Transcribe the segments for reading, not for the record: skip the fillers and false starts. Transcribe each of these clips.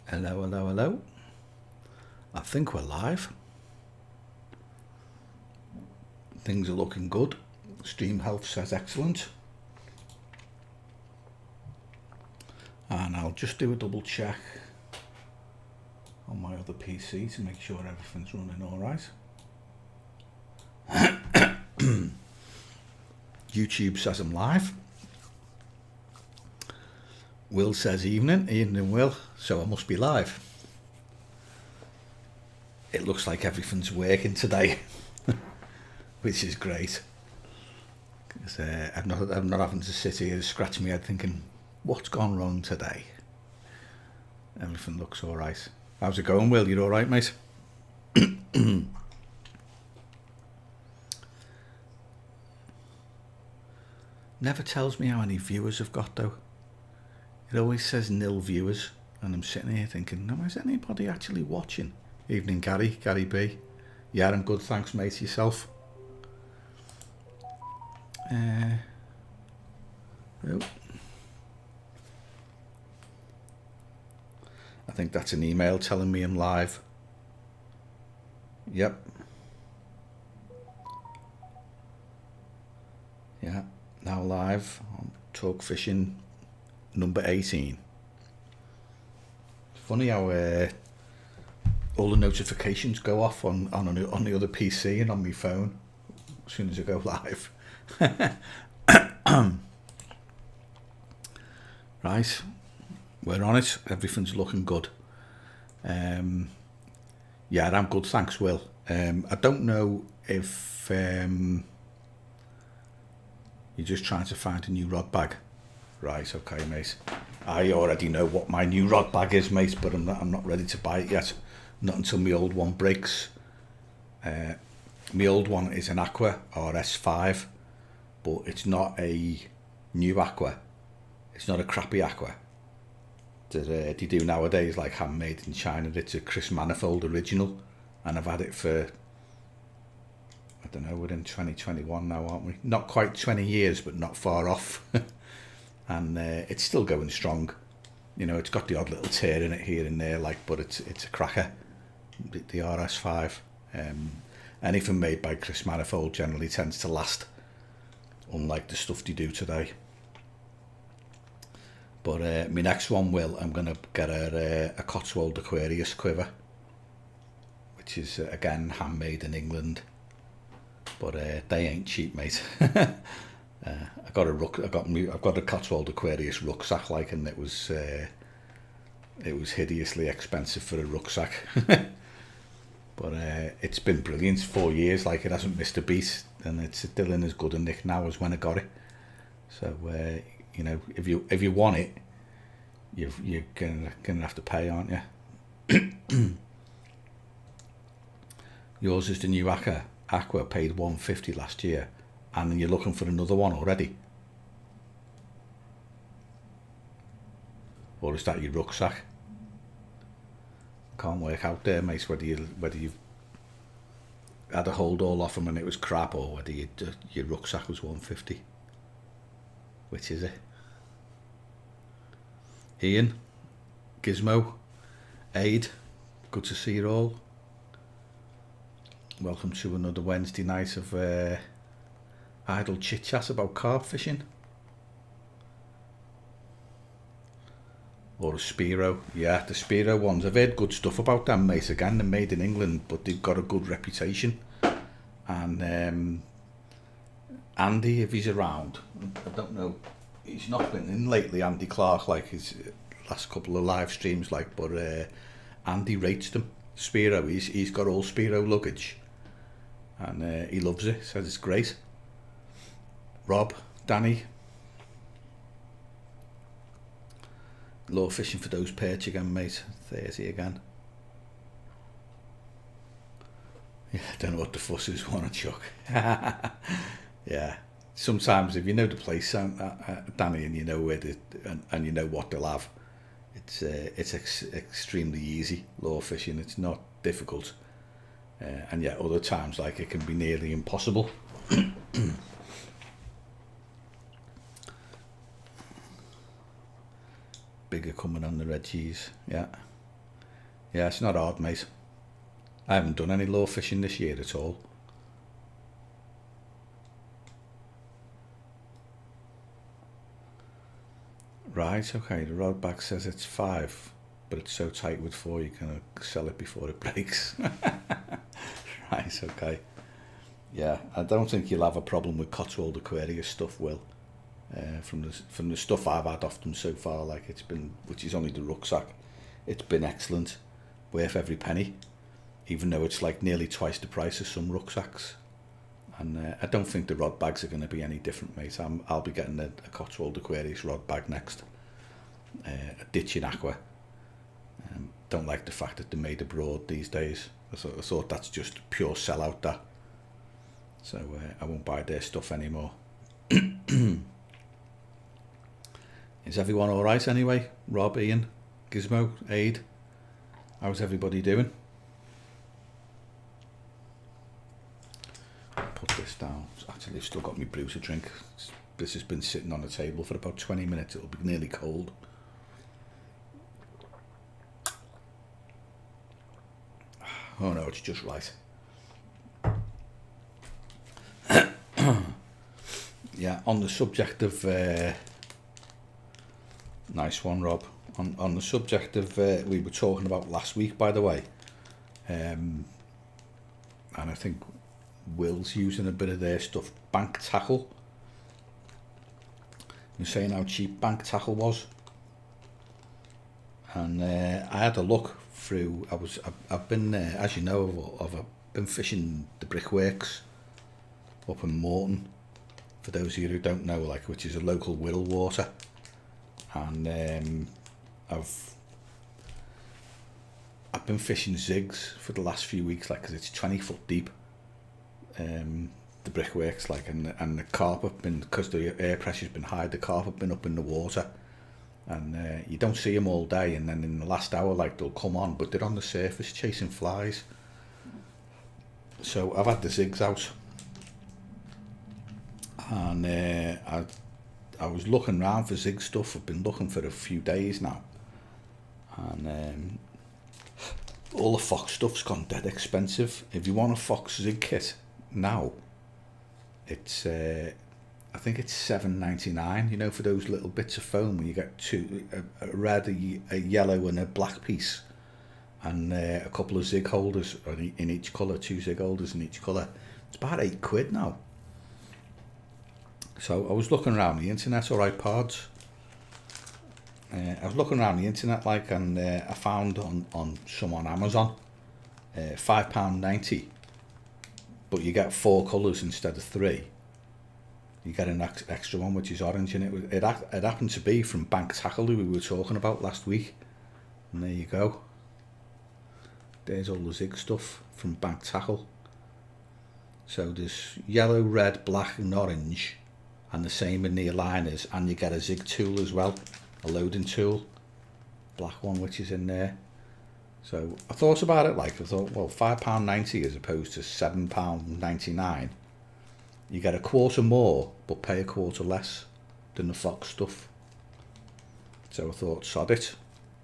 Hello, hello, hello. I think we're live. Things are looking good. Stream health says excellent. And I'll just do a double check on my other PC to make sure everything's running all right. YouTube says I'm live. Will says evening, evening Will, so I must be live. It looks like everything's working today, which is great. Because I'm not having to sit here scratching my head thinking, what's gone wrong today? Everything looks all right. How's it going, Will? You all right, mate? Never tells me how many viewers I've got, though. It always says nil viewers, and I'm sitting here thinking, no, is anybody actually watching? Evening, Gary B. Yeah, I'm good, thanks, mate. Yourself? Oh. I think that's an email telling me I'm live. Yep. Yeah, now live on Talk Fishing number 18. Funny how all the notifications go off on the other PC and on my phone as soon as I go live. Right, we're on it. Everything's looking good. Yeah, I'm good, thanks, Will. I don't know if you're just trying to find a new rod bag. Right, okay, mate. I already know what my new rod bag is, mate, but I'm not ready to buy it yet. Not until my old one breaks. My old one is an Aqua RS5, but it's not a new Aqua. It's not a crappy Aqua that they do nowadays, like handmade in China. It's a Chris Manifold original, and I've had it for, I don't know, we're in 2021 now, aren't we? Not quite 20 years, but not far off. And it's still going strong. You know, it's got the odd little tear in it here and there, like, but it's a cracker. The RS5. Anything made by Chris Manifold generally tends to last, unlike the stuff they do today. But my next one, Will, I'm going to get a Cotswold Aquarius quiver, which is again handmade in England, but they ain't cheap, mate. I've got a Cotswold Aquarius rucksack, like, and it was hideously expensive for a rucksack. But it's been brilliant. 4 years, like, it hasn't missed a beat, and it's still in as good a nick now as when I got it. So you know, if you want it, you're gonna have to pay, aren't you? Yours is the new Aqua. Paid $150 last year, and you're looking for another one already. Or is that your rucksack? Can't work out there, mate, whether you've had a hold all off them and it was crap, or whether your rucksack was $150. Which is it? Ian, Gizmo, Aid, good to see you all. Welcome to another Wednesday night of idle chit chat about carp fishing. Or a Spiro. Yeah, the Spiro ones. I've heard good stuff about them, mate. Again, they're made in England, but they've got a good reputation. And Andy, if he's around, I don't know, he's not been in lately, Andy Clark, like his last couple of live streams, like, but Andy rates them. Spiro, he's got all Spiro luggage, and he loves it, says it's great. Rob, Danny, low fishing for those perch again, mate. 30 again. Yeah, I don't know what the fuss is, want to chuck. Yeah, sometimes if you know the place, Danny, and you know where and you know what they'll have, it's extremely easy, lure fishing. It's not difficult, and yet other times, like, it can be nearly impossible. Bigger coming on the red cheese, yeah. Yeah, it's not hard, mate. I haven't done any lure fishing this year at all. Right, okay, the rod bag says it's 5, but it's so tight with 4 you can sell it before it breaks. Right, okay. Yeah, I don't think you'll have a problem with Cotswold Aquarius stuff, Will. From the stuff I've had off them so far, like it's been, which is only the rucksack, it's been excellent, worth every penny, even though it's like nearly twice the price of some rucksacks. And I don't think the rod bags are going to be any different, mate. I'll be getting a Cotswold Aquarius rod bag next, a ditching aqua. Don't like the fact that they're made abroad these days. I thought that's just pure sellout, that. So I won't buy their stuff anymore. Is everyone all right anyway? Rob, Ian, Gizmo, Aid, how's everybody doing? Put this down. Actually, I've still got my brew to drink. This has been sitting on the table for about 20 minutes. It'll be nearly cold. Oh no, it's just right. Yeah, on the subject of nice one, Rob. On the subject of we were talking about last week, by the way, and I think Will's using a bit of their stuff. Bank tackle. You're saying how cheap bank tackle was, and I had a look through. I've been as you know, I've been fishing the Brickworks up in Morton. For those of you who don't know, like, which is a local Wirral water, and I've been fishing zigs for the last few weeks, like, because it's 20 foot deep. The Brickworks, like, and the carp have been, because the air pressure's been high, the carp have been up in the water, and you don't see them all day, and then in the last hour, like, they'll come on, but they're on the surface chasing flies. So I've had the zigs out, and I was looking around for zig stuff. I've been looking for a few days now, and all the Fox stuff's gone dead expensive. If you want a Fox zig kit now, it's I think it's $7.99. You know, for those little bits of foam, when you get two, a red, a yellow, and a black piece, and a couple of zig holders in each colour, 2 zig holders in each colour. It's about £8 now. So I was looking around the internet, alright, pods. I was looking around the internet, like, and I found on some on Amazon, £5.90, but you get 4 colours instead of 3. You get an extra one, which is orange, and it happened to be from Bank Tackle, who we were talking about last week. And there you go. There's all the zig stuff from Bank Tackle. So there's yellow, red, black, and orange, and the same in the aligners, and you get a zig tool as well, a loading tool, black one, which is in there. So I thought about it, like, I thought, well, £5.90 as opposed to £7.99. You get a quarter more, but pay a quarter less than the Fox stuff. So I thought, sod it.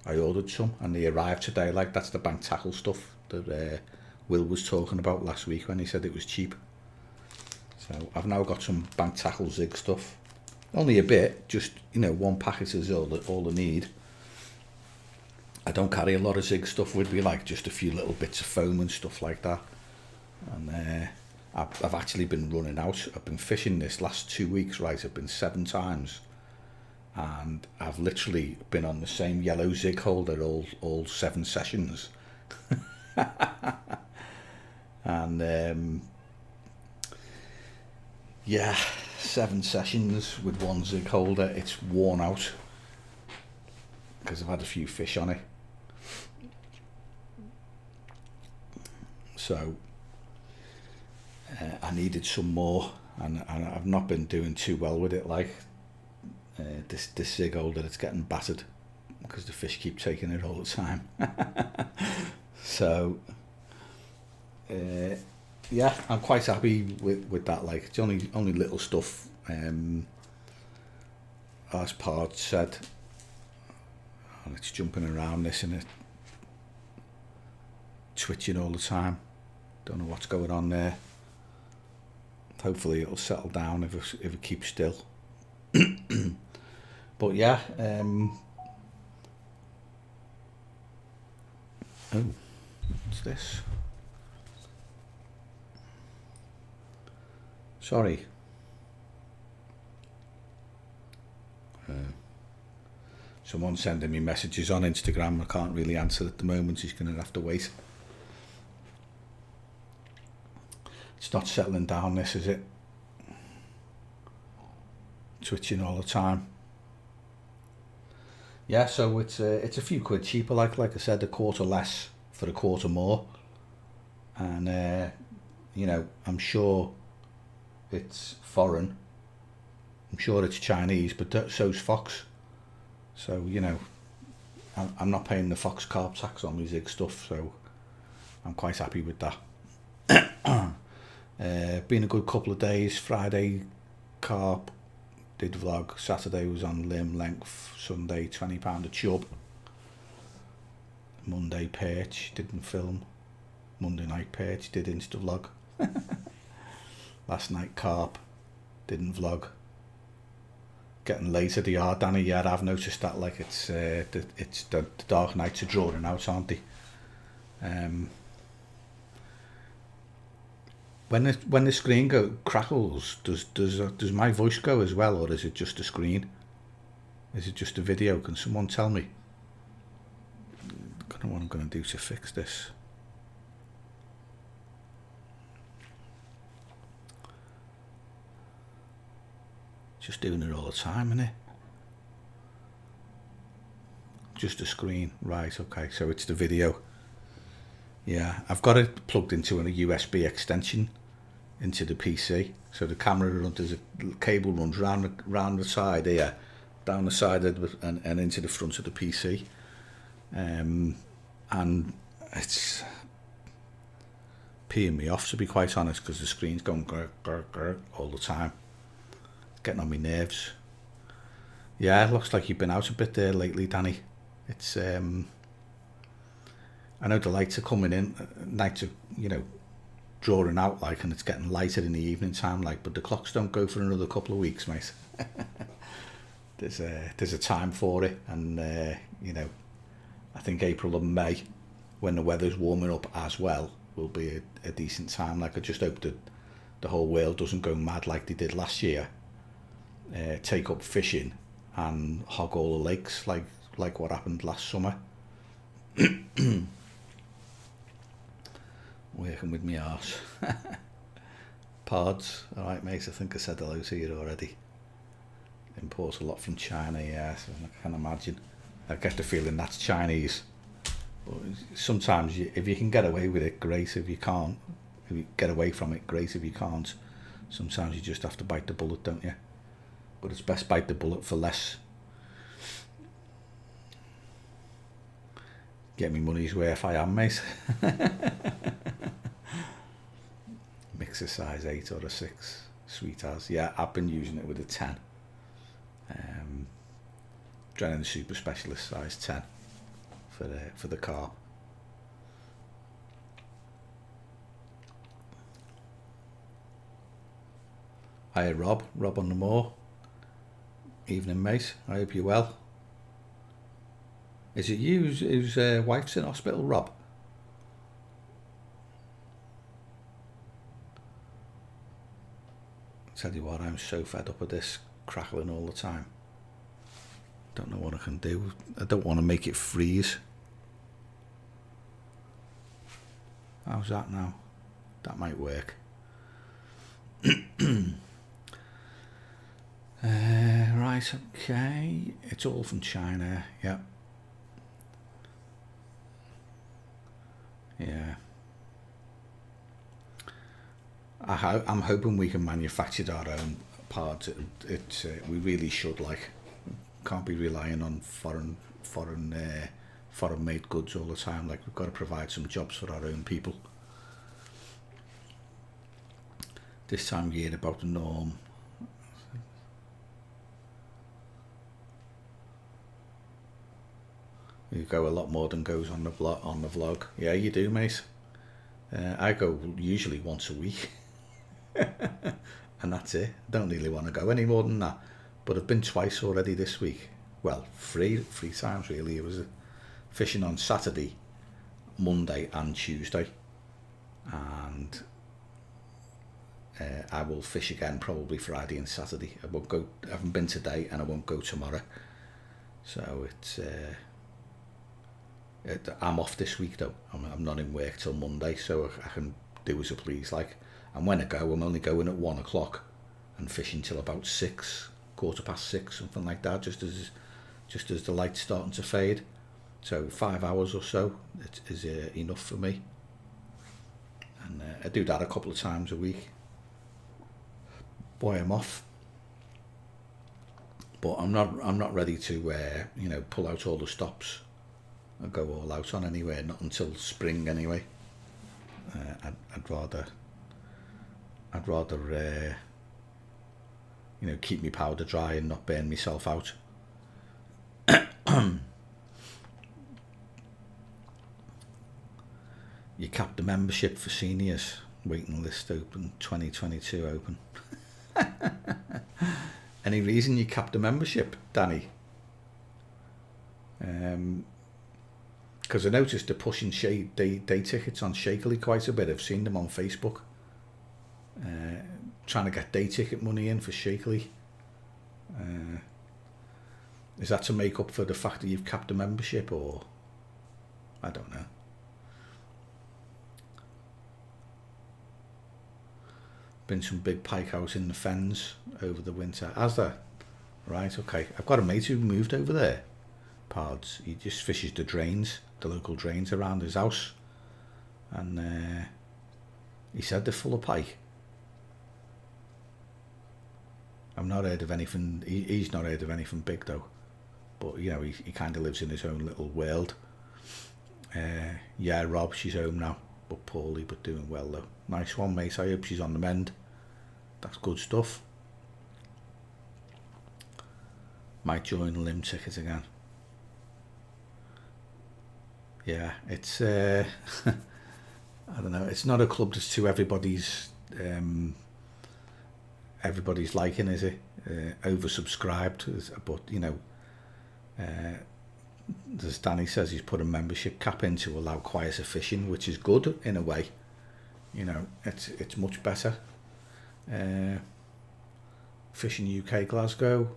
I ordered some, and they arrived today. Like, that's the Bank Tackle stuff that Will was talking about last week when he said it was cheap. So I've now got some Bank Tackle zig stuff. Only a bit, just, you know, 1 packet is all I need. I don't carry a lot of zig stuff with me, like just a few little bits of foam and stuff like that. And I've actually been running out. I've been fishing this last 2 weeks, right? I've been 7 times, and I've literally been on the same yellow zig holder all 7 sessions. And yeah, 7 sessions with 1 zig holder. It's worn out because I've had a few fish on it. So I needed some more, and I've not been doing too well with it. Like this zig holder, it's getting battered because the fish keep taking it all the time. So yeah, I'm quite happy with that. Like, it's only little stuff. As Pard said, oh, it's jumping around this, isn't it? twitching all the time. Don't know what's going on there. Hopefully it'll settle down if it keeps still. But yeah, oh, what's this? Sorry. Someone's sending me messages on Instagram. I can't really answer at the moment. He's going to have to wait. It's not settling down, this, is it? Twitching all the time. Yeah, so it's a few quid cheaper. Like I said, a quarter less for a quarter more. And you know, I'm sure it's foreign. I'm sure it's Chinese, but so's Fox. So, you know, I'm not paying the Fox Carp tax on my Zig stuff, so I'm quite happy with that. Been a good couple of days. Friday, Carp, did vlog. Saturday was on limb length. Sunday, £20 a chub. Monday, perch, didn't film. Monday night, perch, did Insta vlog. Last night, Carp, didn't vlog. Getting late at the yard, Danny. Yeah, I've noticed that. Like it's the dark nights are drawing out, aren't they? When the screen crackles, does my voice go as well, or is it just a screen? Is it just a video? Can someone tell me? I don't know what I'm going to do to fix this. Just doing it all the time, innit? Just a screen, right? Okay, so it's the video. Yeah, I've got it plugged into a USB extension into the PC. So the camera, there's a cable runs round the side here, down the side of and into the front of the PC. And it's peeing me off, to be quite honest, because the screen's going grr, grr, grr all the time. Getting on my nerves. Yeah, it looks like you've been out a bit there lately, Danny. It's I know the lights are coming in, nights are, you know, drawing out like, and it's getting lighter in the evening time like, but the clocks don't go for another couple of weeks, mate. There's a time for it, and you know, I think April and May, when the weather's warming up as well, will be a decent time. Like, I just hope that the whole world doesn't go mad like they did last year. Take up fishing and hog all the lakes like what happened last summer. Working with me arse. Pods, alright mate, I think I said hello to you already. Import a lot from China, yeah, so I can imagine. I get the feeling that's Chinese. But sometimes if you can get away with it, great. If you can't, if you get away from it, great. If you can't, sometimes you just have to bite the bullet, don't you? But it's best bite the bullet for less. Get me money's worth, I am, mate. Mixer size 8 or a 6, sweet as. Yeah, I've been using it with a 10. Drennan Super Specialist size 10 for the carp. Hiya Rob on the moor. Evening mate, I hope you're well. Is it you whose wife's in hospital, Rob? Tell you what, I'm so fed up with this crackling all the time. Don't know what I can do. I don't want to make it freeze. How's that now? That might work. Right, okay. It's all from China, yeah. Yeah. I'm hoping we can manufacture our own parts. We really should, like, can't be relying on foreign made goods all the time. Like, we've got to provide some jobs for our own people. This time of year about the norm. You go a lot more than goes on the vlog. Yeah, you do, mate. I go usually once a week, and that's it. I don't really want to go any more than that. But I've been twice already this week. Well, three times really. It was fishing on Saturday, Monday and Tuesday, and I will fish again probably Friday and Saturday. I won't go. I haven't been today, and I won't go tomorrow. So I'm off this week though. I'm not in work till Monday, so I can do as I please. Like, and when I go, I'm only going at 1 o'clock and fishing till about 6, 6:15, something like that. Just as the light's starting to fade. So 5 hours or so is enough for me. And I do that a couple of times a week. Boy, I'm off. But I'm not ready to pull out all the stops and go all out on anywhere. Not until spring anyway. I'd rather keep my powder dry and not burn myself out. You capped the membership for seniors. Waiting list open. 2022 open. Any reason you capped the membership, Danny? Because I noticed they're pushing day tickets on Shakily quite a bit. I've seen them on Facebook. Trying to get day ticket money in for Shakily. Is that to make up for the fact that you've capped the membership, or I don't know. Been some big pike out in the fens over the winter. Has there? Right, okay. I've got a mate who moved over there. Pards. He just fishes the drains, the local drains around his house. And he said they're full of pike. I've not heard of anything. He's not heard of anything big though. But he kind of lives in his own little world. Yeah, Rob, she's home now, but poorly, but doing well though. Nice one, mate. I hope she's on the mend. That's good stuff. Might join the limb ticket again. Yeah, it's I don't know. It's not a club that's to everybody's liking, is it? Oversubscribed, but as Danny says, he's put a membership cap in to allow quieter fishing, which is good in a way. It's much better. Fishing UK Glasgow,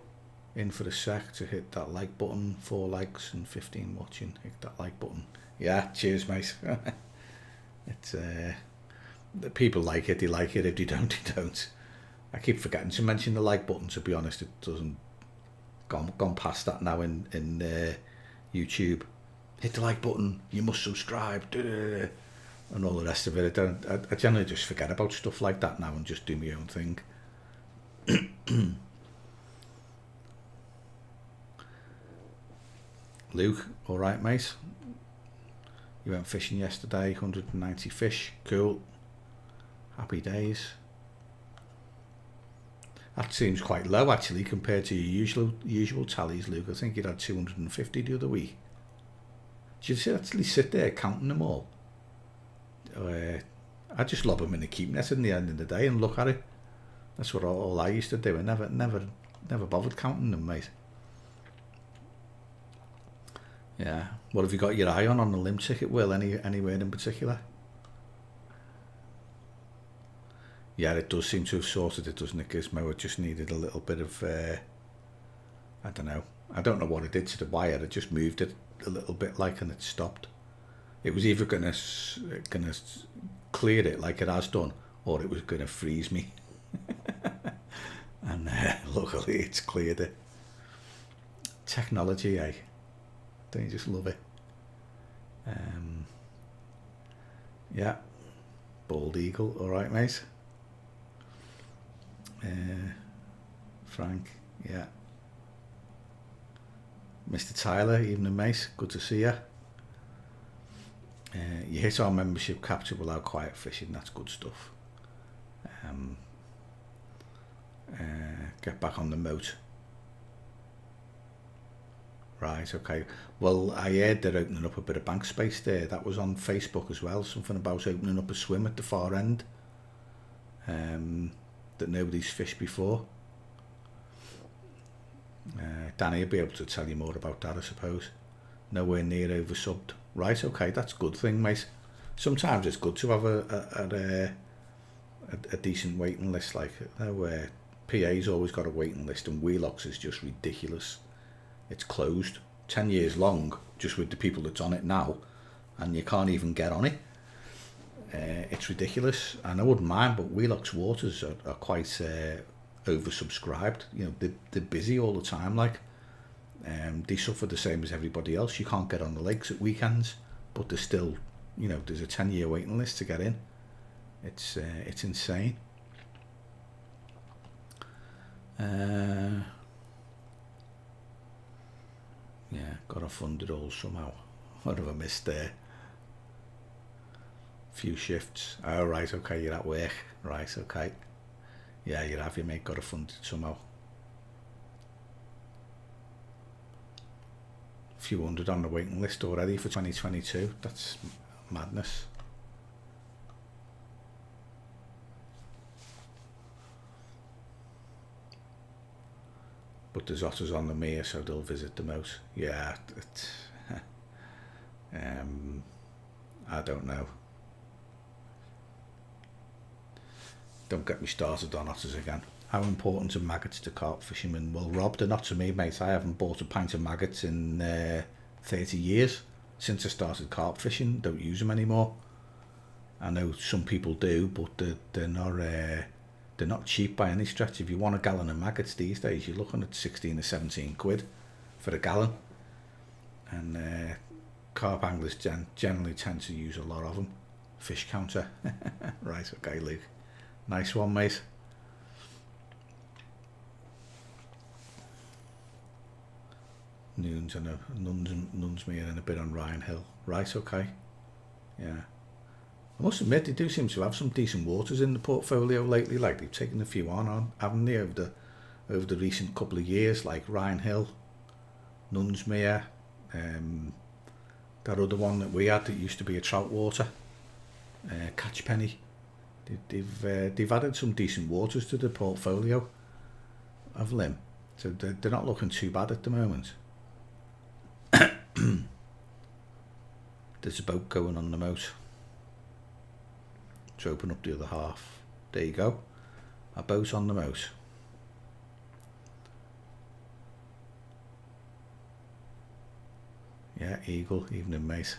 in for the sec to hit that like button. 4 likes and 15 watching. Hit that like button. Yeah, cheers, mate. It's the people like it. They like it. If they don't, they don't. I keep forgetting to mention the like button. To be honest, it doesn't gone past that now in YouTube. Hit the like button. You must subscribe. And all the rest of it. I generally just forget about stuff like that now and just do my own thing. Luke, all right, mate. You went fishing yesterday. 190 fish. Cool. Happy days. That seems quite low actually compared to your usual tallies, Luke. I think you'd had 250 the other week. Did you actually sit there counting them all? I just lob them in the keep net at the end of the day and look at it. That's what all I used to do. I never bothered counting them, mate. Yeah. What have you got your eye on the limb ticket, Will? Anywhere in particular? Yeah, it does seem to have sorted it, doesn't it, Gizmo? It just needed a little bit of, I don't know. I don't know what it did to the wire. It just moved it a little bit and it stopped. It was either gonna clear it like it has done, or it was gonna freeze me. And luckily it's cleared it. Technology, eh? Don't you just love it? Yeah. Bald eagle, all right, mate. Frank, yeah. Mr. Tyler, evening, mate. Good to see you. You hit our membership cap to allow quiet fishing. That's good stuff. Get back on the moat. Right, okay. Well, I heard they're opening up a bit of bank space there. That was on Facebook as well. Something about opening up a swim at the far end that nobody's fished before. Danny will be able to tell you more about that, I suppose. Nowhere near oversubbed. Right, okay, that's a good thing, mate. Sometimes it's good to have a decent waiting list. Like, PA's always got a waiting list, and Wheelock's is just ridiculous. It's closed 10 years long just with the people that's on it now, and you can't even get on it. It's ridiculous, and I wouldn't mind, but Wheelock's waters are quite oversubscribed. You know, they're busy all the time. Like, they suffer the same as everybody else. You can't get on the lakes at weekends, but there's still, you know, there's a 10-year waiting list to get in. It's insane. Yeah, got to fund it all somehow. What have I missed there? Few shifts. Oh, right, okay, you're at work. Right, okay. Yeah, you have, you mate. Got to fund it somehow. A few hundred on the waiting list already for 2022. That's madness. But there's otters on the mere, so they'll visit the most. Yeah, I don't know. Don't get me started on otters again. How important are maggots to carp fishermen? Well, Rob, they're not to me, mate. I haven't bought a pint of maggots in 30 years. Since I started carp fishing, don't use them anymore. I know some people do, but they're not cheap by any stretch. If you want a gallon of maggots these days, you're looking at 16 or 17 quid for a gallon. And carp anglers generally tend to use a lot of them. Fish counter. Right, okay, Luke. Nice one, mate. Nuns me and a bit on Ryan Hill. Right, okay. Yeah. I must admit, they do seem to have some decent waters in the portfolio lately. Like, they've taken a few on, haven't they, over the recent couple of years, like Ryan Hill, Nunsmere, that other one that we had that used to be a trout water, Catchpenny. They've added some decent waters to the portfolio of Lim, so they're not looking too bad at the moment. There's a boat going on the moat to open up the other half. There you go, a boat on the moat. Yeah, eagle, evening mate.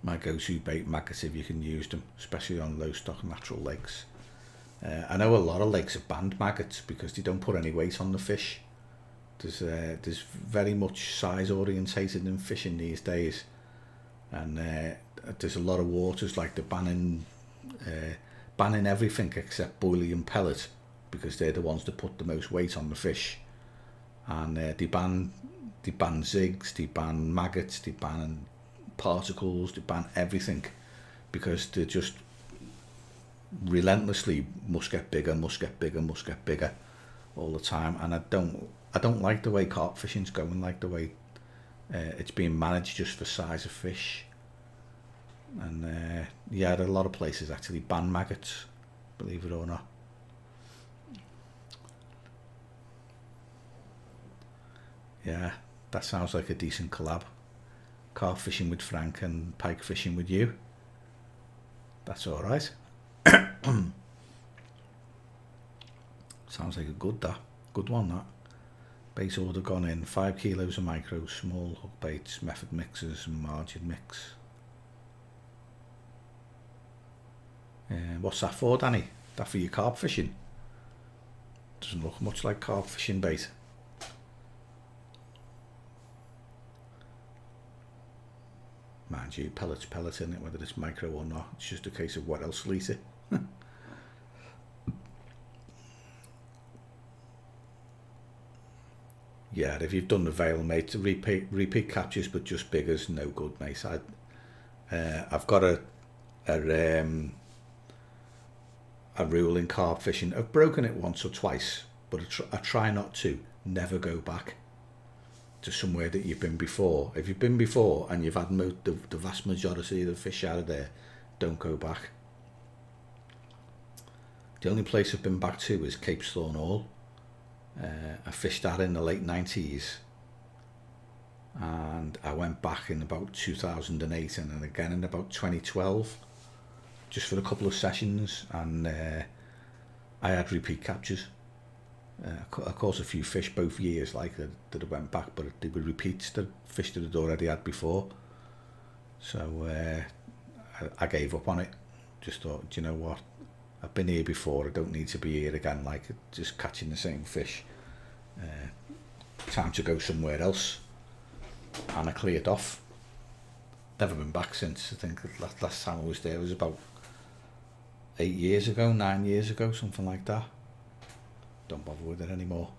My go-to bait maggots if you can use them, especially on low stock natural lakes. I know a lot of lakes have banned maggots because they don't put any weight on the fish. There's very much size orientated in fishing these days, and there's a lot of waters like they're banning everything except boilie and pellet because they're the ones that put the most weight on the fish, and they ban zigs, they ban maggots, they ban particles, they ban everything because they just relentlessly must get bigger all the time. And I don't like the way carp fishing's going, like the way it's being managed just for size of fish. And yeah, a lot of places actually ban maggots, believe it or not. Yeah, that sounds like a decent collab. Carp fishing with Frank and pike fishing with you. That's all right. Sounds like a good one, that. Bait order gone in, 5 kilos of micro, small hook baits, method mixers and margin mix. What's that for, Danny? That for your carp fishing? Doesn't look much like carp fishing bait. Mind you, pellet's pellet in it, whether it's micro or not. It's just a case of what else will eat it. Yeah, if you've done the veil, mate, repeat captures but just bigger's no good, mate. I've got a a rule in carp fishing. I've broken it once or twice, but I try not to. Never go back to somewhere that you've been before. If you've been before and you've had the vast majority of the fish out of there, don't go back. The only place I've been back to is Cape Thorn Hall. I fished that in the late 90s, and I went back in about 2008 and then again in about 2012, just for a couple of sessions, and I had repeat captures. I caught a few fish both years like that I went back, but they were repeats, the fish that I'd already had before. So I gave up on it. Just thought, do you know what, I've been here before, I don't need to be here again, like just catching the same fish. Time to go somewhere else. And I cleared off. Never been back since. I think the last time I was there was about 8 years ago, 9 years ago, something like that. Don't bother with it anymore.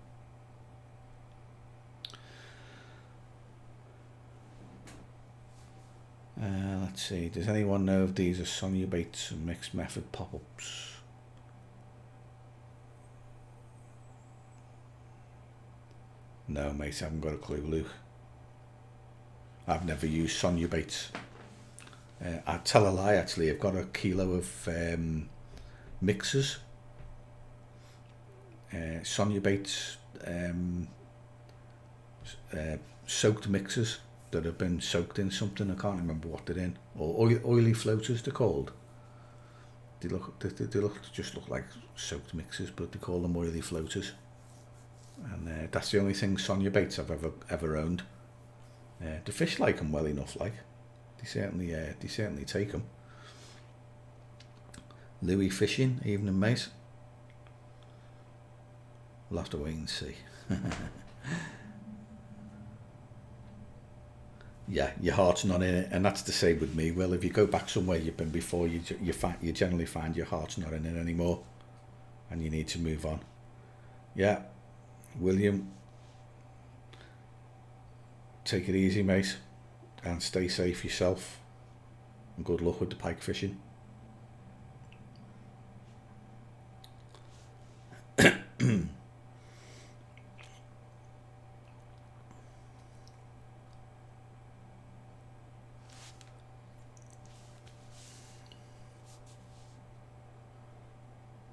Let's see, does anyone know if these are Sonia baits and mixed method pop-ups? No mate, I haven't got a clue, Luke. I've never used Sonia baits. I'd tell a lie actually, I've got a kilo of mixers. Sonia baits, soaked mixers that have been soaked in something, I can't remember what they're in, or oily floaters they're called. They just look like soaked mixers, but they call them oily floaters. And that's the only thing Sonia baits I've ever owned. The fish like them well enough, like they certainly take them. Louis fishing, evening mate. We'll have to wait and see. Yeah, your heart's not in it, and that's the same with me. Well, if you go back somewhere you've been before, you generally find your heart's not in it anymore, and you need to move on. Yeah, William, take it easy, mate, and stay safe yourself, and good luck with the pike fishing.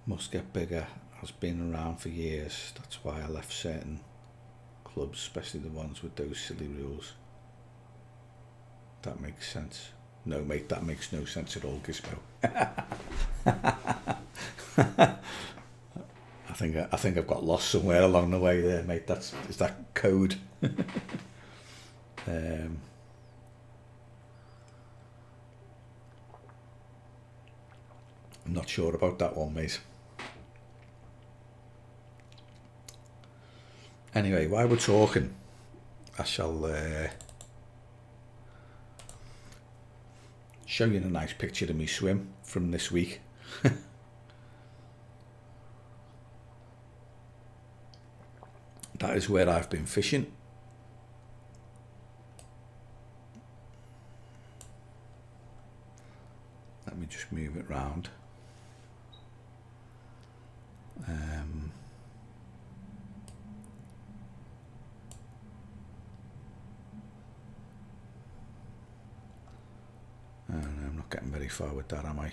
Must get bigger, has been around for years, that's why I left certain clubs, especially the ones with those silly rules. That makes sense. No mate, that makes no sense at all, Gizmo. I think I've got lost somewhere along the way there, mate. Is that code? I'm not sure about that one, mate. Anyway, while we're talking, I shall show you a nice picture of me swim from this week. That is where I've been fishing. Let me just move it round. I'm not getting very far with that, am I?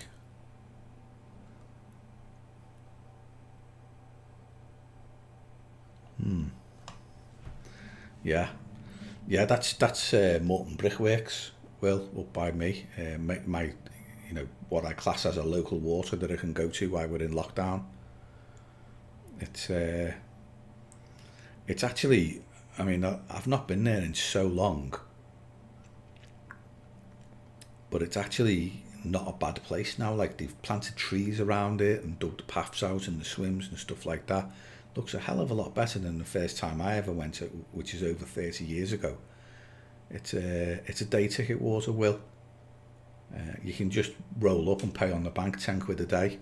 Yeah, that's Morton Brickworks, well, up by me. My what I class as a local water that I can go to while we're in lockdown. It's actually, I mean, I've not been there in so long, but it's actually not a bad place now. Like, they've planted trees around it and dug the paths out and the swims and stuff like that. Looks a hell of a lot better than the first time I ever went to, which is over 30 years ago. It's a day ticket water, Will. You can just roll up and pay on the bank £10 a day,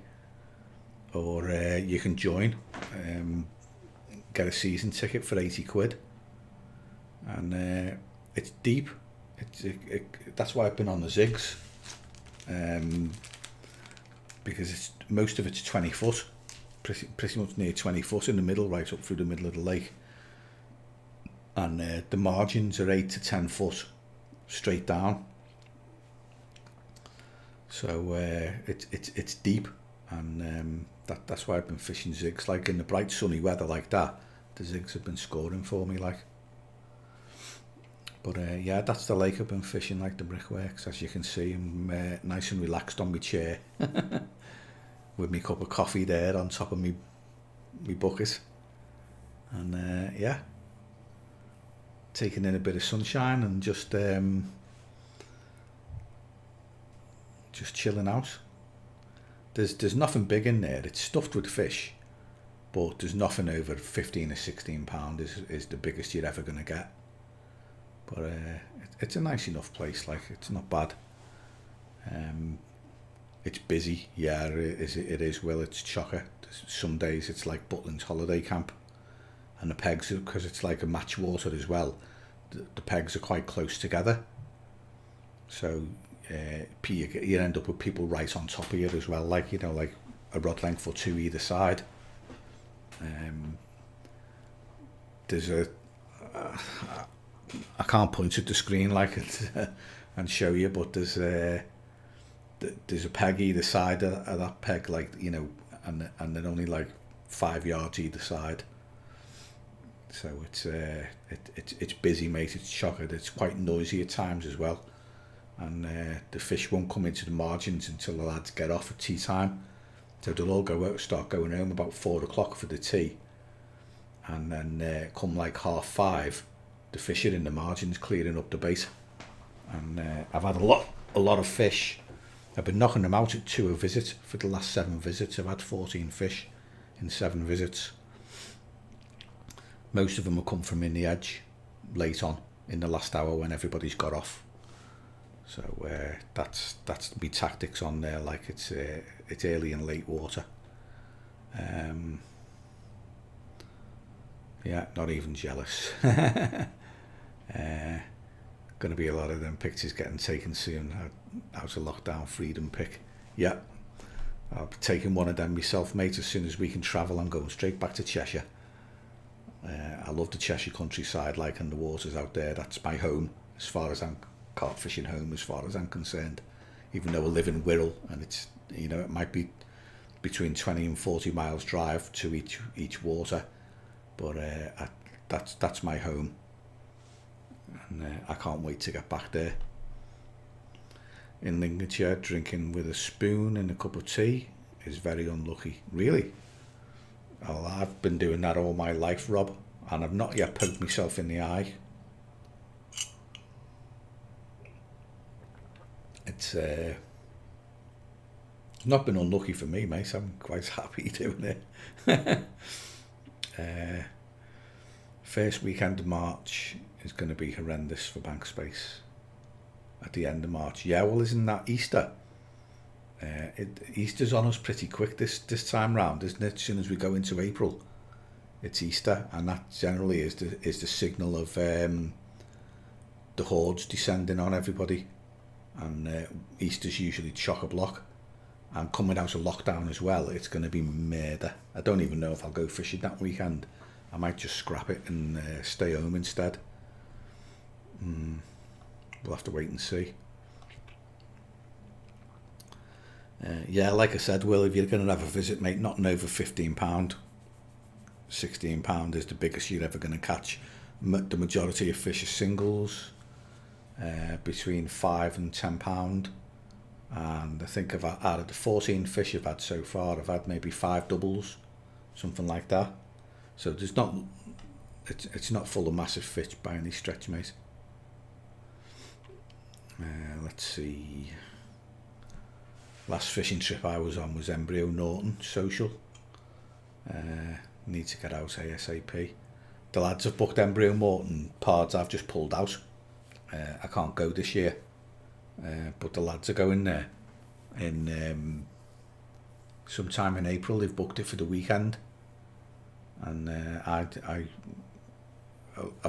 or you can join, get a season ticket for £80, and it's deep. That's why I've been on the zigs, because it's most of it's 20 foot, pretty much near 20 foot in the middle, right up through the middle of the lake. And the margins are 8 to 10 foot straight down. So it's deep, and that's why I've been fishing zigs. Like in the bright sunny weather like that, the zigs have been scoring for me, like. But yeah, that's the lake I've been fishing, like the brickworks. As you can see, I'm nice and relaxed on my chair with my cup of coffee there on top of me bucket, and yeah, taking in a bit of sunshine and just chilling out. There's nothing big in there. It's stuffed with fish, but there's nothing over 15 or 16 pound is the biggest you're ever gonna get. But it's a nice enough place. Like, it's not bad. It's busy. Yeah, it is. Well, it's chocker. Some days it's like Butlin's holiday camp, and the pegs, because it's like a match water as well, the pegs are quite close together. So you end up with people right on top of you as well, like, you know, like a rod length or two either side. There's I can't point at the screen like it and show you, but there's a peg either side of that peg, like, you know, and they're only like 5 yards either side. So it's busy, mate. It's chocker. It's quite noisy at times as well, and the fish won't come into the margins until the lads get off at tea time. So they'll all go out, start going home about 4 o'clock for the tea, and then come like 5:30, the fish are in the margins clearing up the bait. And I've had a lot of fish. I've been knocking them out at 2 a visit for the last 7 visits. I've had 14 fish in 7 visits. Most of them have come from in the edge late on in the last hour when everybody's got off. So that's my tactics on there. Like, it's early and late water. Yeah, not even jealous. Going to be a lot of them pictures getting taken soon. Out of lockdown, freedom pick. Yeah, I'll be taking one of them myself, mate. As soon as we can travel, I'm going straight back to Cheshire. I love the Cheshire countryside, like, and the waters out there. That's my home, as far as I'm carp fishing home, as far as I'm concerned. Even though I live in Wirral, and it's, you know, it might be between 20 and 40 miles drive to each water, but that's my home, and I can't wait to get back there. In Lincolnshire, drinking with a spoon and a cup of tea is very unlucky. Really? Well, I've been doing that all my life, Rob, and I've not yet poked myself in the eye. It's not been unlucky for me, mate. I'm quite happy doing it. First weekend of March is going to be horrendous for bank space. At the end of March, yeah. Well, isn't that Easter? Easter's on us pretty quick this time round, isn't it? As soon as we go into April, it's Easter, and that generally is the signal of the hordes descending on everybody. And Easter's usually chock-a-block, and coming out of lockdown as well, it's going to be murder. I don't even know if I'll go fishing that weekend. I might just scrap it and stay home instead. We'll have to wait and see. Yeah, like I said, Will, if you're going to have a visit, mate, nothing over £15. £16 is the biggest you're ever going to catch. The majority of fish are singles, between £5 and £10. And I think out of the 14 fish I've had so far, I've had maybe 5 doubles, something like that. So it's not full of massive fish by any stretch, mate. Let's see. Last fishing trip I was on was Embryo Norton Social. Need to get out ASAP. The lads have booked Embryo Norton. Pards I've just pulled out. I can't go this year, but the lads are going there in sometime in April. They've booked it for the weekend, and I've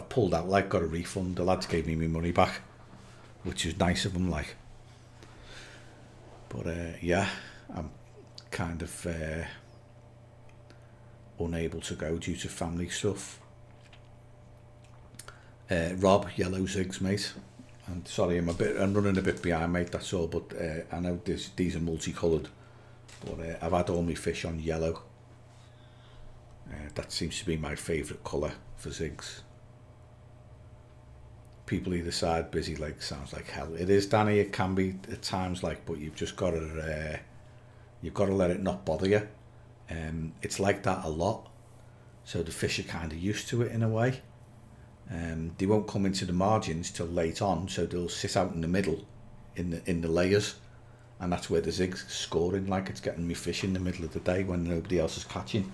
pulled out, like, got a refund. The lads gave me my money back, which is nice of them, like. But yeah, I'm kind of unable to go due to family stuff. Rob, yellow zigs, mate. And sorry, I'm running a bit behind, mate. That's all. But I know these are multicoloured, but I've had all my fish on yellow. That seems to be my favourite colour for zigs. People either side, busy like sounds like hell. It is, Danny. It can be at times like, but you've just got to let it not bother you. It's like that a lot. So the fish are kind of used to it in a way. They won't come into the margins till late on, so they'll sit out in the middle, in the layers, and that's where the zig's scoring. Like it's getting me fish in the middle of the day when nobody else is catching.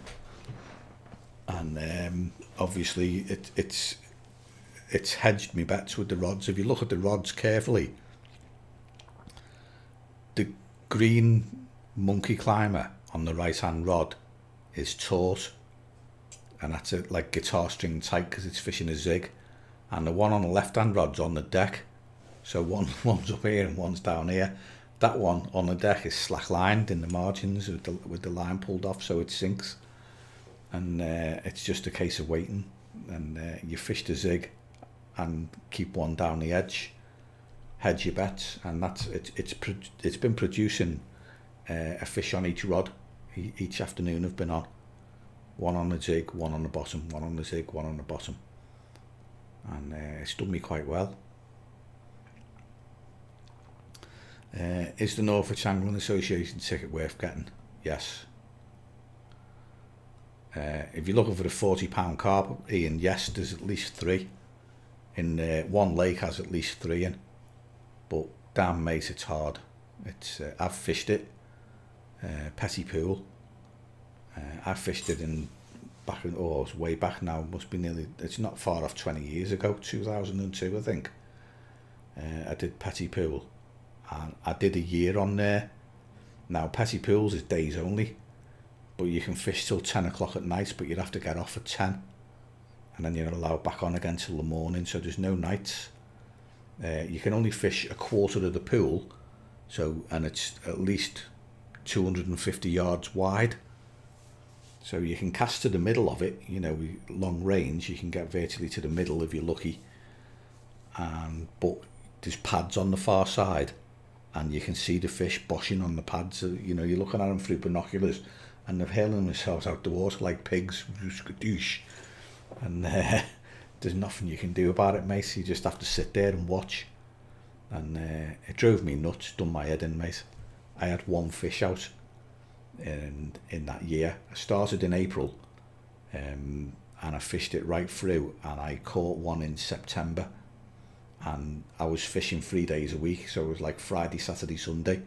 And obviously it's hedged me bets with the rods. If you look at the rods carefully, the green monkey climber on the right hand rod is taut, and that's it, like guitar string tight because it's fishing a zig. And the one on the left hand rod's on the deck, so one's up here and one's down here. That one on the deck is slack lined in the margins with the line pulled off, so it sinks. And it's just a case of waiting, and you fish the zig and keep one down the edge, hedge your bets, and that's it's been producing a fish on each rod each afternoon I've been on. One on the zig, one on the bottom, one on the zig, one on the bottom, and it's done me quite well. Is the Norfolk Angling Association ticket worth getting? Yes. If you're looking for a £40 carp, Ian, yes, there's at least 3. In one lake has at least 3 in, but damn mate, it's hard. It's I've fished it, Petty Pool. I fished it it's way back now. Must be it's not far off 20 years ago, 2002 I think. I did Petty Pool, and I did a year on there. Now Petty Pools is days only, but you can fish till 10 o'clock at night, but you'd have to get off at 10, and then you're not allowed back on again till the morning, so there's no nights. You can only fish a quarter of the pool, and it's at least 250 yards wide, so you can cast to the middle of it, long range. You can get virtually to the middle if you're lucky, but there's pads on the far side, and you can see the fish boshing on the pads. You're looking at them through binoculars, and they're hurling themselves out the water like pigs, and there's nothing you can do about it, mate. You just have to sit there and watch, and it drove me nuts, done my head in, mate. I had one fish out in that year. I started in April, and I fished it right through, and I caught one in September, and I was fishing 3 days a week, so it was like Friday, Saturday, Sunday,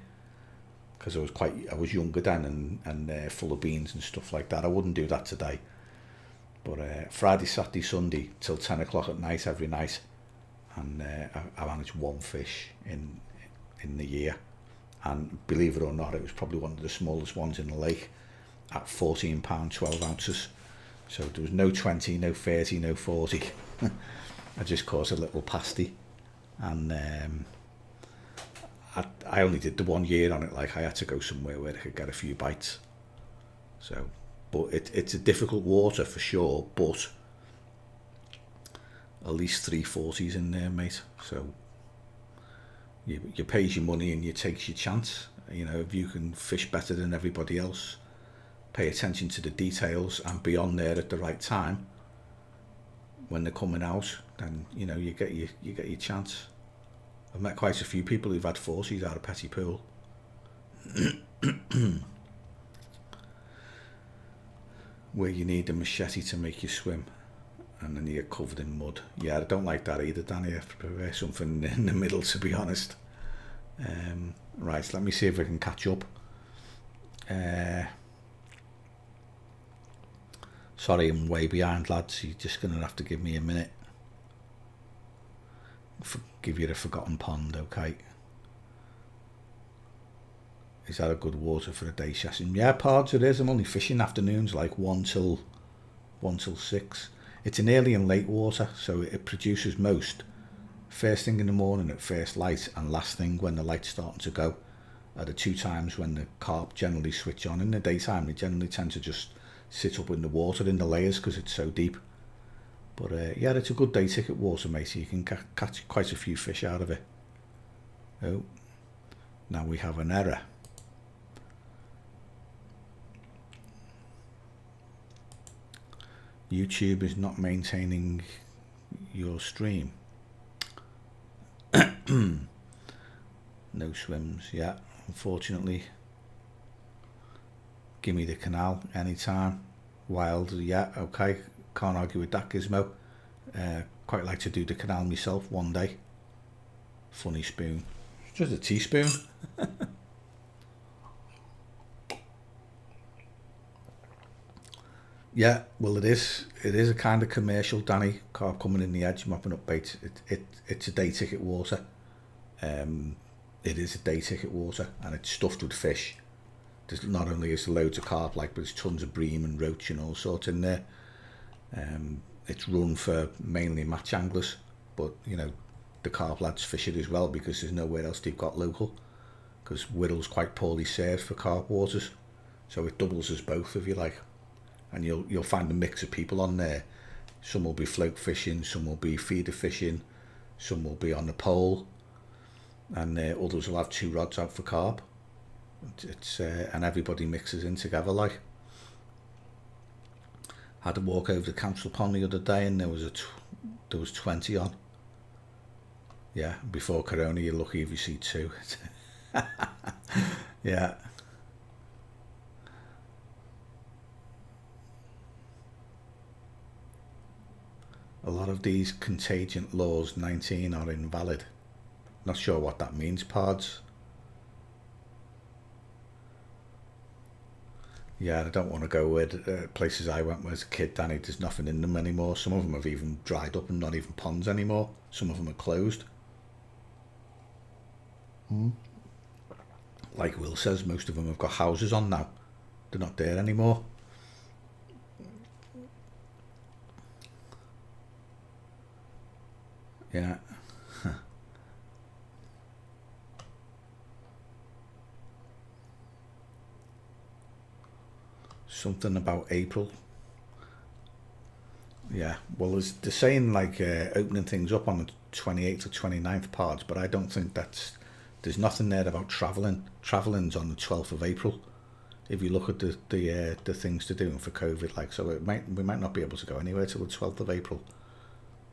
because I was younger then and full of beans and stuff like that. I wouldn't do that today, but Friday, Saturday, Sunday till 10 o'clock at night every night, and I managed one fish in the year, and believe it or not, it was probably one of the smallest ones in the lake at £14, 12 ounces. So there was no 20, no 30, no 40. I just caught a little pasty, and I only did the 1 year on it. Like, I had to go somewhere where I could get a few bites. So, but it's a difficult water for sure, but at least 3 40s in there, mate. So you pays your money and you takes your chance. If you can fish better than everybody else, pay attention to the details, and be on there at the right time when they're coming out, then you get your chance. I've met quite a few people who've had 40s out of Petty Pool. Where you need a machete to make you swim, and then you're covered in mud. Yeah, I don't like that either, Danny. I prefer something in the middle, to be honest. Right, let me see if I can catch up. Sorry, I'm way behind, lads. You're just going to have to give me a minute. Give you the forgotten pond, okay? Is that a good water for a day session? Yeah, parts it is. I'm only fishing afternoons, like 1 till 6. It's an early and late water, so it produces most first thing in the morning at first light, and last thing when the light's starting to go. are the 2 times when the carp generally switch on. In the daytime, they generally tend to just sit up in the water in the layers because it's so deep. But yeah, it's a good day ticket water, mate. You can catch quite a few fish out of it. Oh, now we have an error. YouTube is not maintaining your stream. No swims, yeah, unfortunately. Give me the canal anytime. Wild, yeah, okay. Can't argue with that, Gizmo. Quite like to do the canal myself one day. Funny spoon. It's just a teaspoon. Yeah, well, it is a kind of commercial, Danny. Carp coming in the edge, mopping up bait. It's a day ticket water. It is a day ticket water, and it's stuffed with fish. There's not only is loads of carp, like, but there's tons of bream and roach and all sorts in there. It's run for mainly match anglers, but you know, the carp lads fish it as well because there's nowhere else they've got local. Because Wirral's quite poorly served for carp waters, so it doubles as both, if you like. And you'll find a mix of people on there. Some will be float fishing, some will be feeder fishing, some will be on the pole, and others will have 2 rods out for carp. It's and everybody mixes in together, like. Had to walk over the council pond the other day, and there was 20 on. Yeah, before Corona, you're lucky if you see 2. Yeah. A lot of these contagion laws 19 are invalid. Not sure what that means, Pards. Yeah, I don't want to go with places I went as a kid, Danny. There's nothing in them anymore. Some of them have even dried up and not even ponds anymore. Some of them are closed. Like Will says, most of them have got houses on now. They're not there anymore. Yeah. Something about April. Yeah, well, they're saying like opening things up on the 28th or 29th parts, but I don't think there's nothing there about travelling. Travelling's on the 12th of April. If you look at the things to do for COVID, like, so we might not be able to go anywhere till the 12th of April,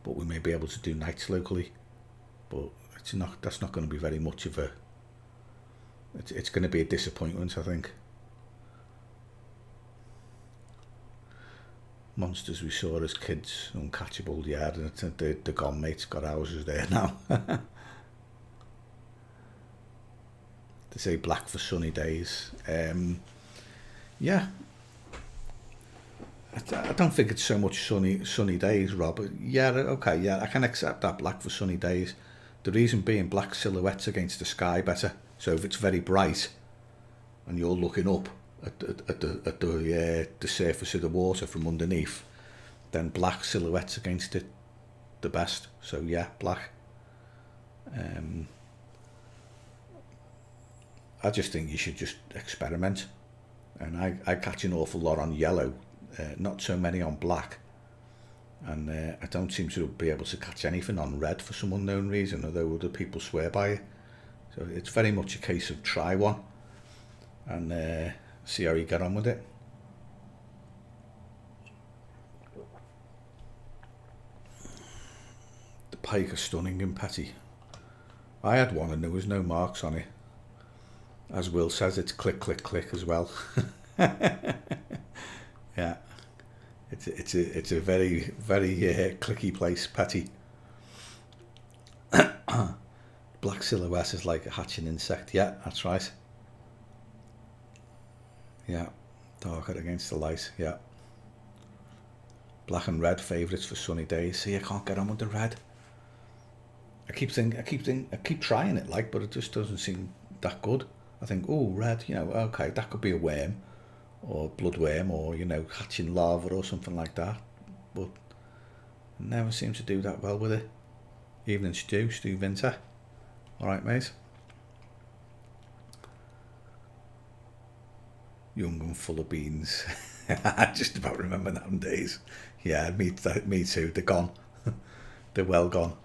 but we may be able to do nights locally. But that's not going to be very much of a. It's going to be a disappointment, I think. Monsters we saw as kids, uncatchable, yeah, they're gone, mate's got houses there now. They say black for sunny days. Yeah, I don't think it's so much sunny days, Rob. Yeah, okay, yeah, I can accept that, black for sunny days. The reason being, black silhouettes against the sky better. So if it's very bright and you're looking up at the surface of the water from underneath, then black silhouettes against it the best. So yeah, black. I just think you should just experiment, and I catch an awful lot on yellow, not so many on black, and I don't seem to be able to catch anything on red for some unknown reason, although other people swear by it. So it's very much a case of try one and see how you get on with it. The pike are stunning and petty. I had one and there was no marks on it. As Will says, it's click, click, click as well. Yeah, it's a very, very clicky place, petty. Black silhouette is like a hatching insect. Yeah, that's right. Yeah, darker against the light. Yeah. Black and red favourites for sunny days. See, I can't get on with the red. I keep trying it, like, but it just doesn't seem that good. I think, oh, red, you know, okay, that could be a worm, or bloodworm, or, you know, hatching larva or something like that. But I never seem to do that well with it. Evening Stu Vinter. All right, mate. young and full of beans. I just about remember them days. Yeah, me too. They're gone. They're well gone.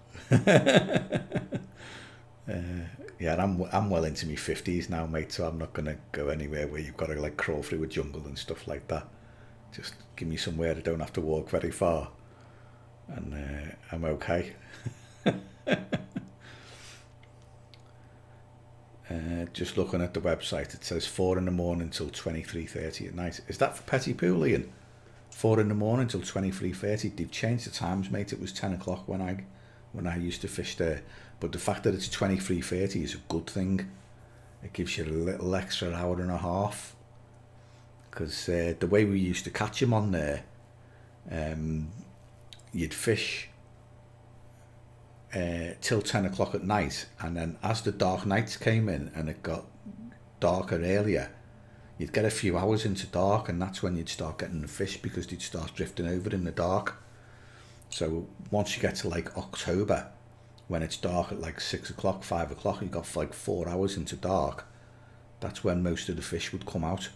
Yeah, and I'm well into my 50s now, mate. So I'm not gonna go anywhere where you've got to like crawl through a jungle and stuff like that. Just give me somewhere I don't have to walk very far, and I'm okay. Just looking at the website, it says 4 in the morning till 23:30 at night. Is that for Petty Pool, Ian? 4 in the morning till 23:30. They've changed the times, mate. It was 10 o'clock when I used to fish there. But the fact that it's 23:30 is a good thing. It gives you a little extra hour and a half. Because the way we used to catch them on there, you'd fish till 10 o'clock at night, and then as the dark nights came in and it got darker earlier, you'd get a few hours into dark, and that's when you'd start getting the fish, because they'd start drifting over in the dark. So once you get to like October, when it's dark at like 6 o'clock, 5 o'clock, you got like 4 hours into dark, that's when most of the fish would come out,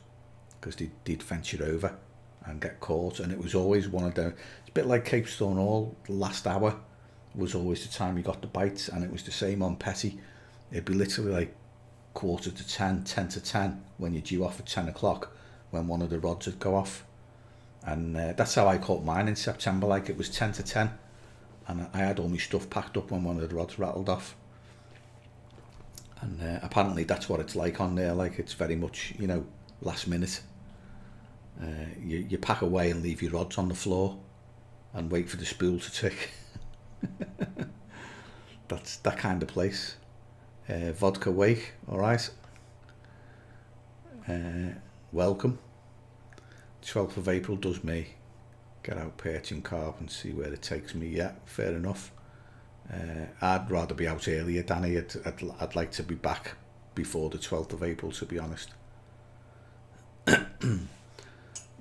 because they'd venture over and get caught. And it was always one of the, it's a bit like Cape Stone Hall, the last hour was always the time you got the bites, and it was the same on Petty. It'd be literally like 9:45, 10 to 10, when you're due off at 10 o'clock, when one of the rods would go off. And that's how I caught mine in September, like it was 10 to 10, and I had all my stuff packed up when one of the rods rattled off. And apparently that's what it's like on there, like it's very much, you know, last minute. You pack away and leave your rods on the floor and wait for the spool to tick. That's that kind of place. Vodka Wake, alright. Welcome. 12th of April does me. Get out perching carp and see where it takes me. Yeah, fair enough. I'd rather be out earlier, Danny. I'd like to be back before the 12th of April, to be honest.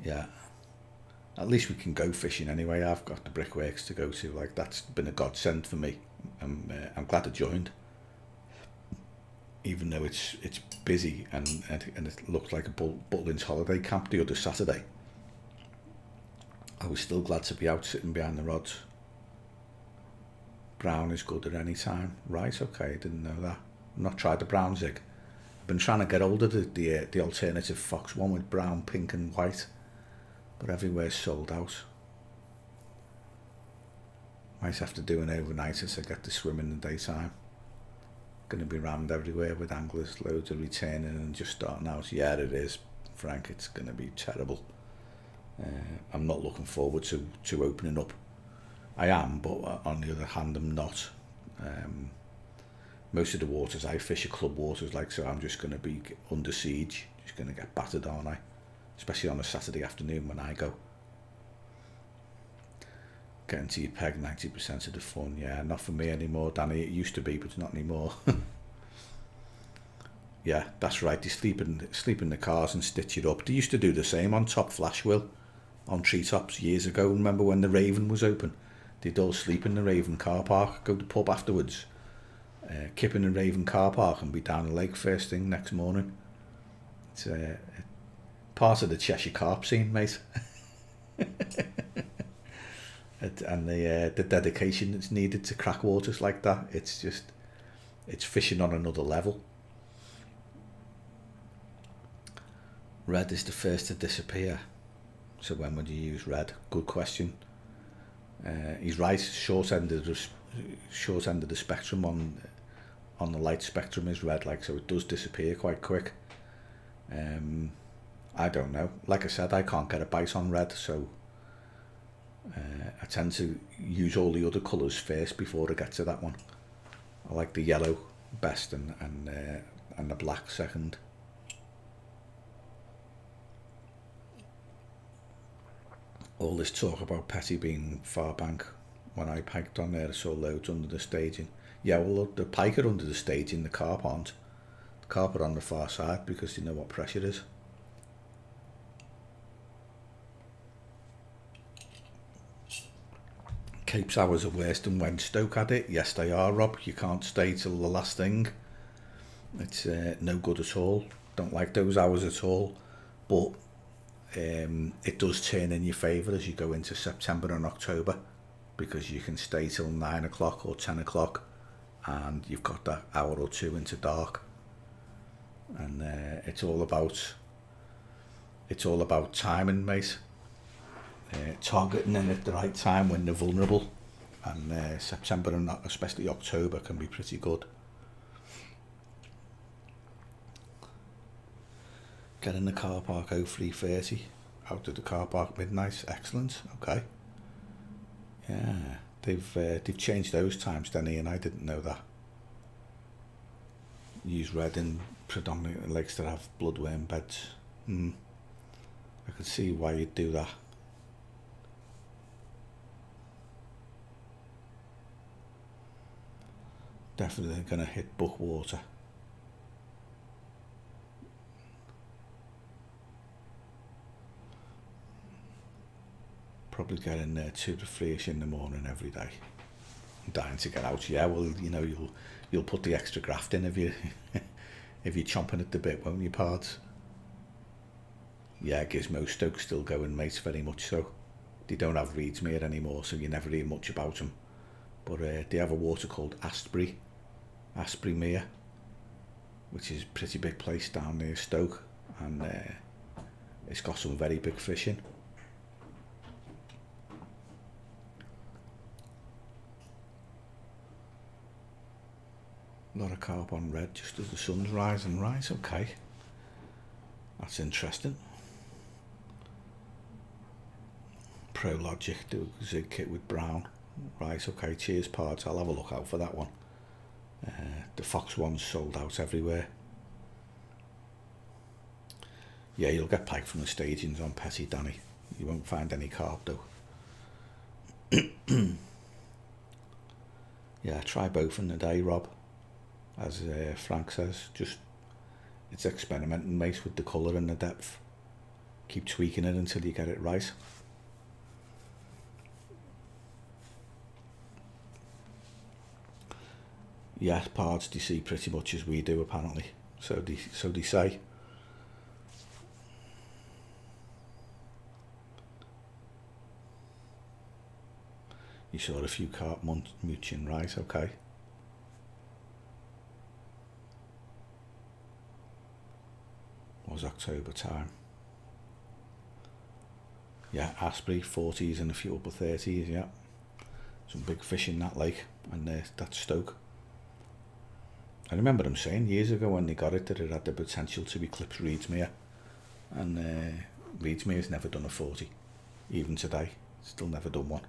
Yeah. At least we can go fishing anyway. I've got the brickworks to go to. Like, that's been a godsend for me. I'm glad I joined, even though it's busy and it looks like a Butlins holiday camp the other Saturday. I was still glad to be out sitting behind the rods. Brown is good at any time. Right, okay, I didn't know that. I've not tried the brown zig. I've been trying to get hold of the alternative Fox one with brown, pink and white, but everywhere's sold out. Might have to do an overnight as I get to swim in the daytime. Going to be rammed everywhere with anglers, loads of returning and just starting out. Yeah, it is, Frank. It's going to be terrible. I'm not looking forward to opening up. I am, but on the other hand, I'm not. Most of the waters I fish are club waters, like, so I'm just going to be under siege. Just going to get battered, aren't I? Especially on a Saturday afternoon when I go. Getting to your peg 90% of the fun. Yeah, not for me anymore, Danny. It used to be, but it's not anymore. Yeah, that's right. They sleep in the cars and stitch it up. They used to do the same on Top Flash, Will, on treetops years ago. Remember when the Raven was open? They'd all sleep in the Raven car park, go to the pub afterwards, kip in the Raven car park and be down the lake first thing next morning. It's part of the Cheshire Carp scene, mate. And the dedication that's needed to crack waters like that, it's fishing on another level. Red is the first to disappear. So when would you use red? Good question. He's right. Short end of the spectrum on the light spectrum is red, like, so it does disappear quite quick. I don't know. Like I said, I can't get a bite on red, so I tend to use all the other colours first before I get to that one. I like the yellow best and the black second. All this talk about Petty being far bank. When I piked on there, I saw loads under the staging. Yeah, well, the pike are under the staging, the carp aren't. The carp are on the far side because you know what pressure is. Cape's hours are worse than when Stoke had it. Yes, they are, Rob. You can't stay till the last thing. It's no good at all. Don't like those hours at all. but it does turn in your favour as you go into September and October, because you can stay till 9 o'clock or 10 o'clock and you've got that hour or two into dark. And it's all about timing, mate. Targeting in at the right time when they're vulnerable, and September and especially October can be pretty good. Get in the car park 03:30, out of the car park midnight. Excellent. Okay. Yeah, they've changed those times, Denny, and I didn't know that. Use Reading predominantly likes to have bloodworm beds. I can see why you'd do that. Definitely going to hit Buckwater. Probably get in there 2 to 3ish in the morning every day. I'm dying to get out. Yeah, well, you know, you'll put the extra graft in if you if you're chomping at the bit, won't you, Pards? Yeah, Gizmo Stoke's still going, mate, very much so. They don't have Reedsmere anymore, so you never hear much about them. But they have a water called Asprey Mere, which is a pretty big place down near Stoke, and it's got some very big fishing. A lot of carp on red just as the sun's rising. Right, okay. That's interesting. Pro Logic do a zig kit with brown. Right, okay, cheers, Parts. I'll have a look out for that one. The Fox one's sold out everywhere. Yeah, you'll get pike from the stagings on Petty, Danny. You won't find any carp though. Yeah, try both in the day, Rob. As Frank says, just it's experimenting, mate, with the colour and the depth. Keep tweaking it until you get it right. Yeah, Parts they see pretty much as we do, apparently. So they say. You saw a few carp mooching, right? Okay. Was October time. Yeah, Asprey 40s and a few upper 30s. Yeah, some big fish in that lake, and that's Stoke. I remember them saying years ago when they got it that it had the potential to eclipse Reedsmere, and Reedsmere's never done a 40, even today. Still never done one.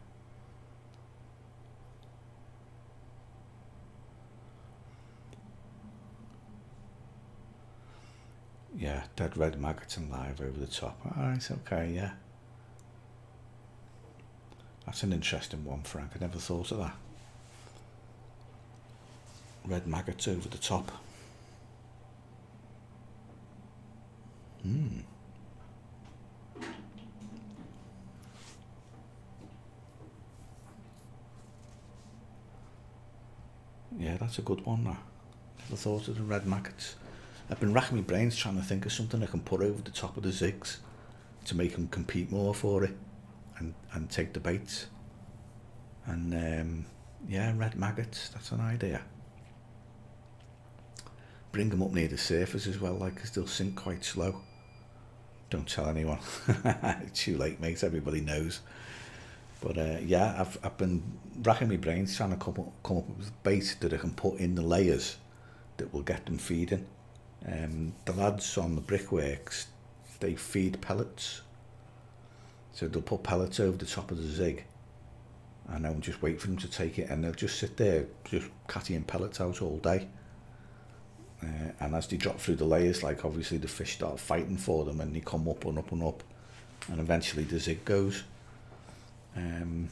Yeah, dead red maggots and live over the top. Alright, okay, yeah. That's an interesting one, Frank. I never thought of that. Red maggots over the top. Yeah, that's a good one, that. Never thought of the red maggots. I've been racking my brains trying to think of something I can put over the top of the zigs to make them compete more for it and take the baits. And yeah, red maggots, that's an idea. Bring them up near the surface as well, like, 'cause they'll sink quite slow. Don't tell anyone. It's too late, mate, everybody knows. But yeah, I've been racking my brains trying to come up with bait that I can put in the layers that will get them feeding. The lads on the brickworks, they feed pellets, so they'll put pellets over the top of the zig, and I'll just wait for them to take it, and they'll just sit there just cattying pellets out all day. And as they drop through the layers, like, obviously the fish start fighting for them, and they come up and up and up, and eventually the zig goes. I've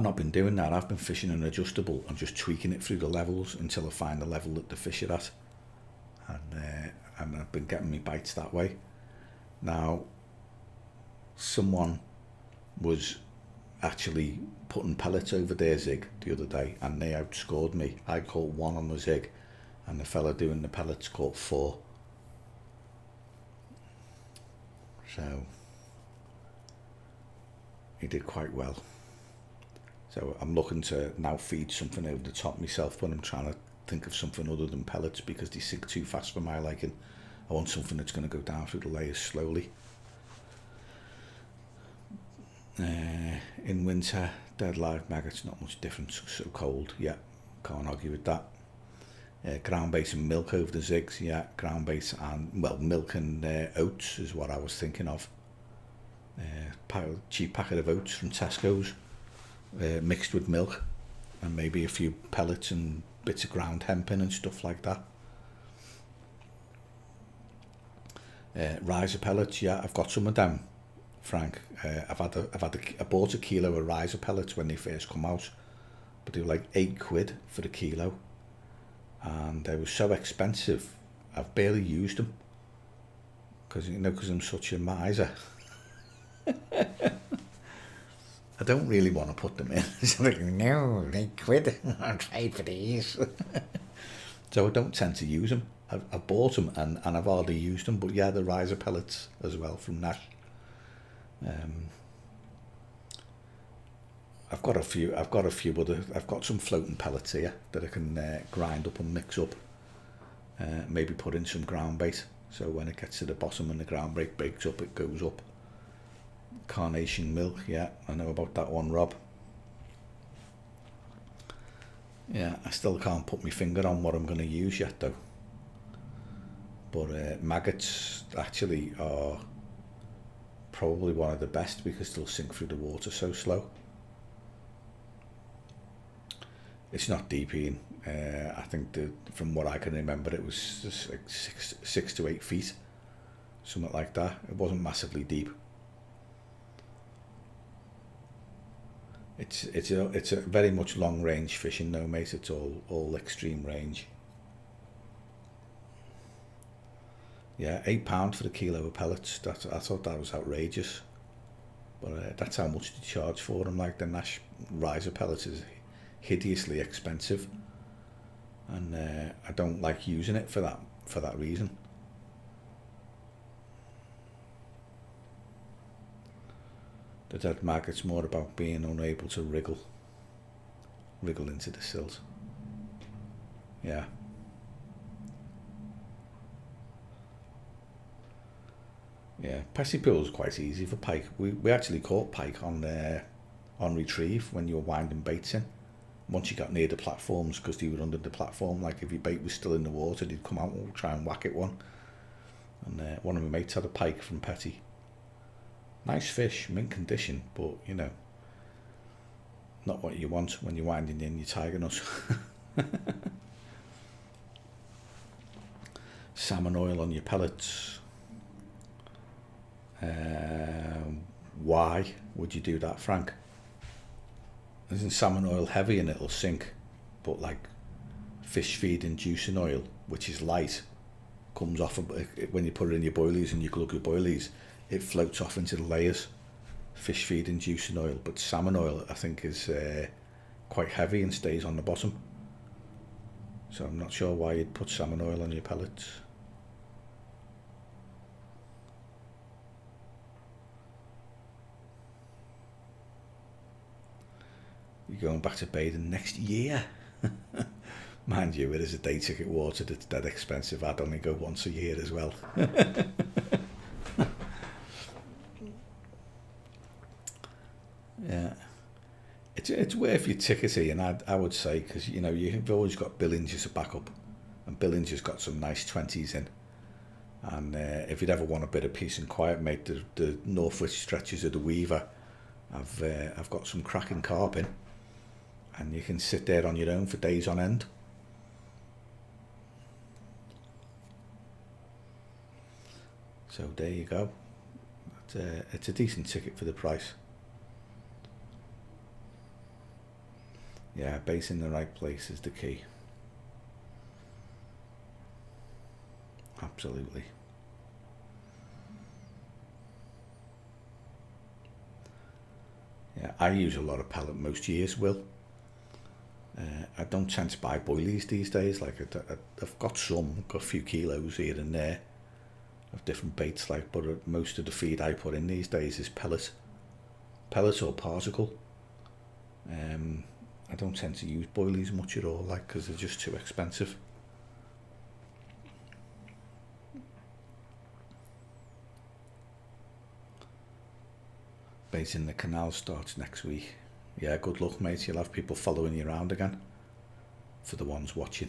not been doing that. I've been fishing an adjustable and just tweaking it through the levels until I find the level that the fish are at, and I've been getting me bites that way. Now, someone was actually putting pellets over their zig the other day, and they outscored me. I caught 1 on the zig, and the fella doing the pellets caught 4. So he did quite well. So I'm looking to now feed something over the top myself, but I'm trying to think of something other than pellets because they sink too fast for my liking. I want something that's going to go down through the layers slowly. In winter, dead live maggots, not much difference. So cold, yeah, can't argue with that. Ground base and milk over the zigs, yeah, ground base and, well, milk and oats is what I was thinking of. Cheap packet of oats from Tesco's, mixed with milk, and maybe a few pellets and bits of ground hemp in and stuff like that. Riser pellets, yeah, I've got some of them, Frank. I bought a kilo of riser pellets when they first come out, but they were like £8 for a kilo, and they were so expensive. I've barely used them because I'm such a miser. I don't really want to put them in. It's like, no, £8. I'll trade for these. So I don't tend to use them. I've bought them and I've hardly used them. But yeah, the riser pellets as well from Nash. I've got a few other. I've got some floating pellets here that I can grind up and mix up. Maybe put in some ground bait, so when it gets to the bottom and the ground bait breaks up, it goes up. Carnation milk, yeah, I know about that one, Rob. Yeah, I still can't put my finger on what I'm going to use yet though. But maggots actually are probably one of the best because they'll sink through the water so slow. It's not deep, Ian. I think from what I can remember, it was just like 6 to 8 feet, something like that. It wasn't massively deep. It's a very much long range fishing though, mate. It's all extreme range. Yeah, £8 for a kilo of pellets. I thought that was outrageous, but that's how much they charge for them. Like the Nash riser pellets is hideously expensive, and I don't like using it for that reason. The dead maggot's more about being unable to wriggle into the silt. Yeah. Yeah, Pessy Pool is quite easy for pike. We actually caught pike on retrieve when you were winding baits in. Once you got near the platforms, because they were under the platform, like if your bait was still in the water, they'd come out and try and whack it one. And one of my mates had a pike from Petty. Nice fish, mint condition, but not what you want when you're winding in your tiger nut. Salmon oil on your pellets. Why would you do that, Frank? Isn't salmon oil heavy and it'll sink, but like fish feed inducing oil, which is light, comes off when you put it in your boilies and you glug your boilies, it floats off into the layers. Fish feed inducing oil, but salmon oil I think is quite heavy and stays on the bottom. So I'm not sure why you'd put salmon oil on your pellets. You're going back to bathing next year. Mind you, it is a day ticket water that's dead expensive. I'd only go once a year as well. Yeah, it's worth your ticket, and I would say, because you've always got Billings as a backup, and Billings has got some nice 20s in. And if you'd ever want a bit of peace and quiet, mate, the northwest stretches of the Weaver, I've got some cracking carp in, and you can sit there on your own for days on end. So there you go. It's a decent ticket for the price. Yeah, base in the right place is the key. Absolutely. Yeah, I use a lot of pellet most years, Will. I don't tend to buy boilies these days. Like I've got a few kilos here and there, of different baits, like, but most of the feed I put in these days is pellet or particle. I don't tend to use boilies much at all, like, because they're just too expensive. Bait in the canal starts next week. Yeah, good luck, mate. You'll have people following you around again, for the ones watching.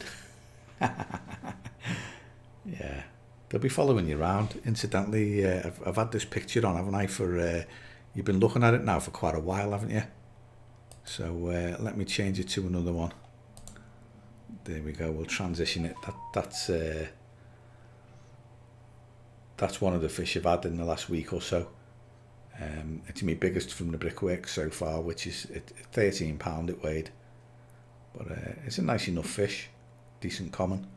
Yeah, they'll be following you around. Incidentally, I've had this picture on, haven't I, for you've been looking at it now for quite a while, haven't you? So let me change it to another one. There we go. We'll transition it. That's one of the fish I've had in the last week or so. It's my biggest from the brickwork so far, which is £13 it weighed. But it's a nice enough fish, decent common.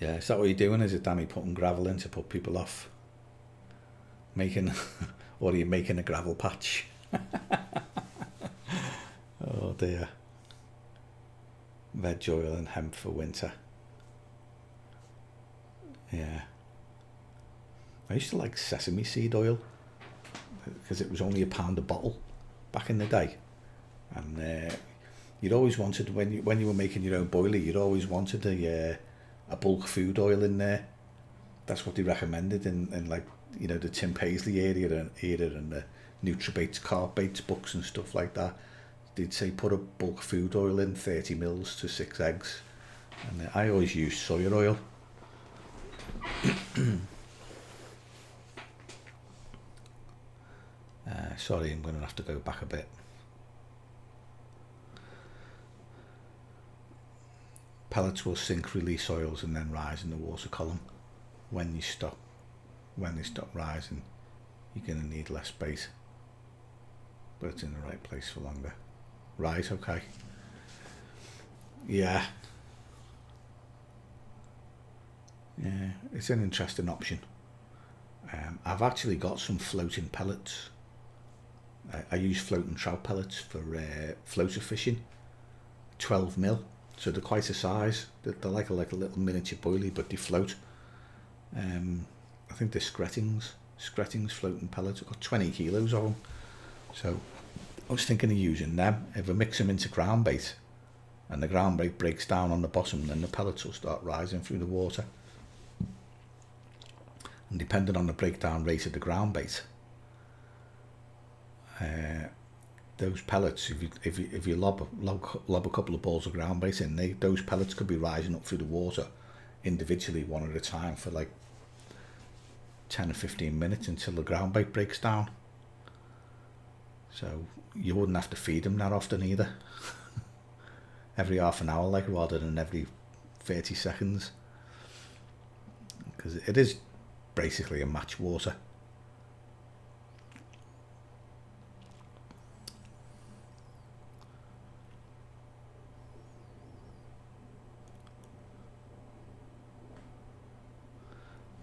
Yeah, is that what you're doing? Is it, Danny, putting gravel in to put people off? Or are you making a gravel patch? Oh dear. Veg oil and hemp for winter. Yeah. I used to like sesame seed oil because it was only £1 a bottle back in the day, and you'd always wanted, when you were making your own boilie, you'd always wanted a bulk food oil in there. That's what they recommended in like, you know, the Tim Paisley area and the Nutribaits, Carp baits books and stuff like that. They'd say put a bulk food oil in, 30 mils to 6 eggs, and I always used soya oil. Sorry, I'm going to have to go back a bit. Pellets will sink, release oils, and then rise in the water column. When they stop rising, you're going to need less bait, but it's in the right place for longer. Right, okay. Yeah, it's an interesting option. I've actually got some floating pellets. I use floating trout pellets for floater fishing, 12 mil, so they're quite a size. They're like a little miniature boilie, but they float. I think they're Skrettings floating pellets. I've got 20 kilos of them, so I was thinking of using them. If I mix them into ground bait and the ground bait breaks down on the bottom, then the pellets will start rising through the water. And depending on the breakdown rate of the ground bait, those pellets, if you lob a couple of balls of ground bait in, those pellets could be rising up through the water individually, one at a time, for like 10 or 15 minutes until the ground bait breaks down. So you wouldn't have to feed them that often either. Every half an hour, like, rather than every 30 seconds, because it is basically a match water.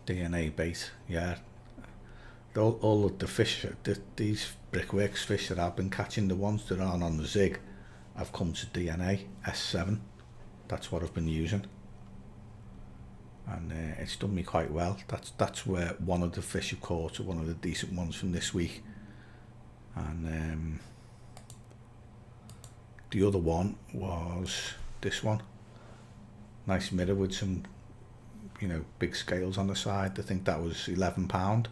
DNA bait, yeah. All of the fish, these brickworks fish that I've been catching, the ones that aren't on the zig, I've come to DNA S7. That's what I've been using, and it's done me quite well. That's where one of the fish I've caught, one of the decent ones from this week, and the other one was this one. Nice mirror with some, you know, big scales on the side. I think that was £11,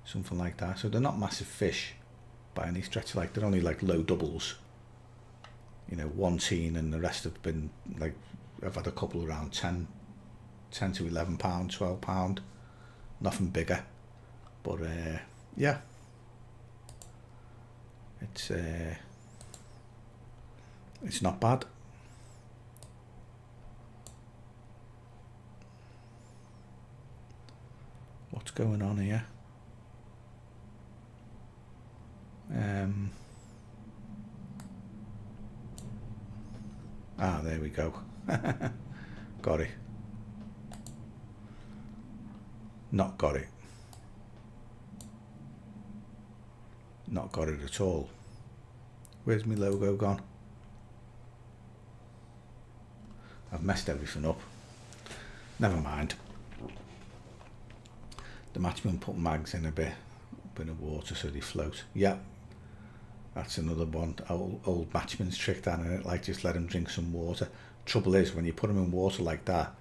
something like that. So they're not massive fish by any stretch. Like, they're only like low doubles, you know, 1 teen, and the rest have been like, I've had a couple around 10 to £11, £12, nothing bigger. But yeah, it's not bad. What's going on here? There we go. Got it. Not got it. not got it at all. Where's my logo gone? I've messed everything up. Never mind. The matchman put mags in a bit of water so they float. Yeah, that's another one. Old matchman's trick, that, isn't it? Like, just let them drink some water. Trouble is, when you put them in water like that,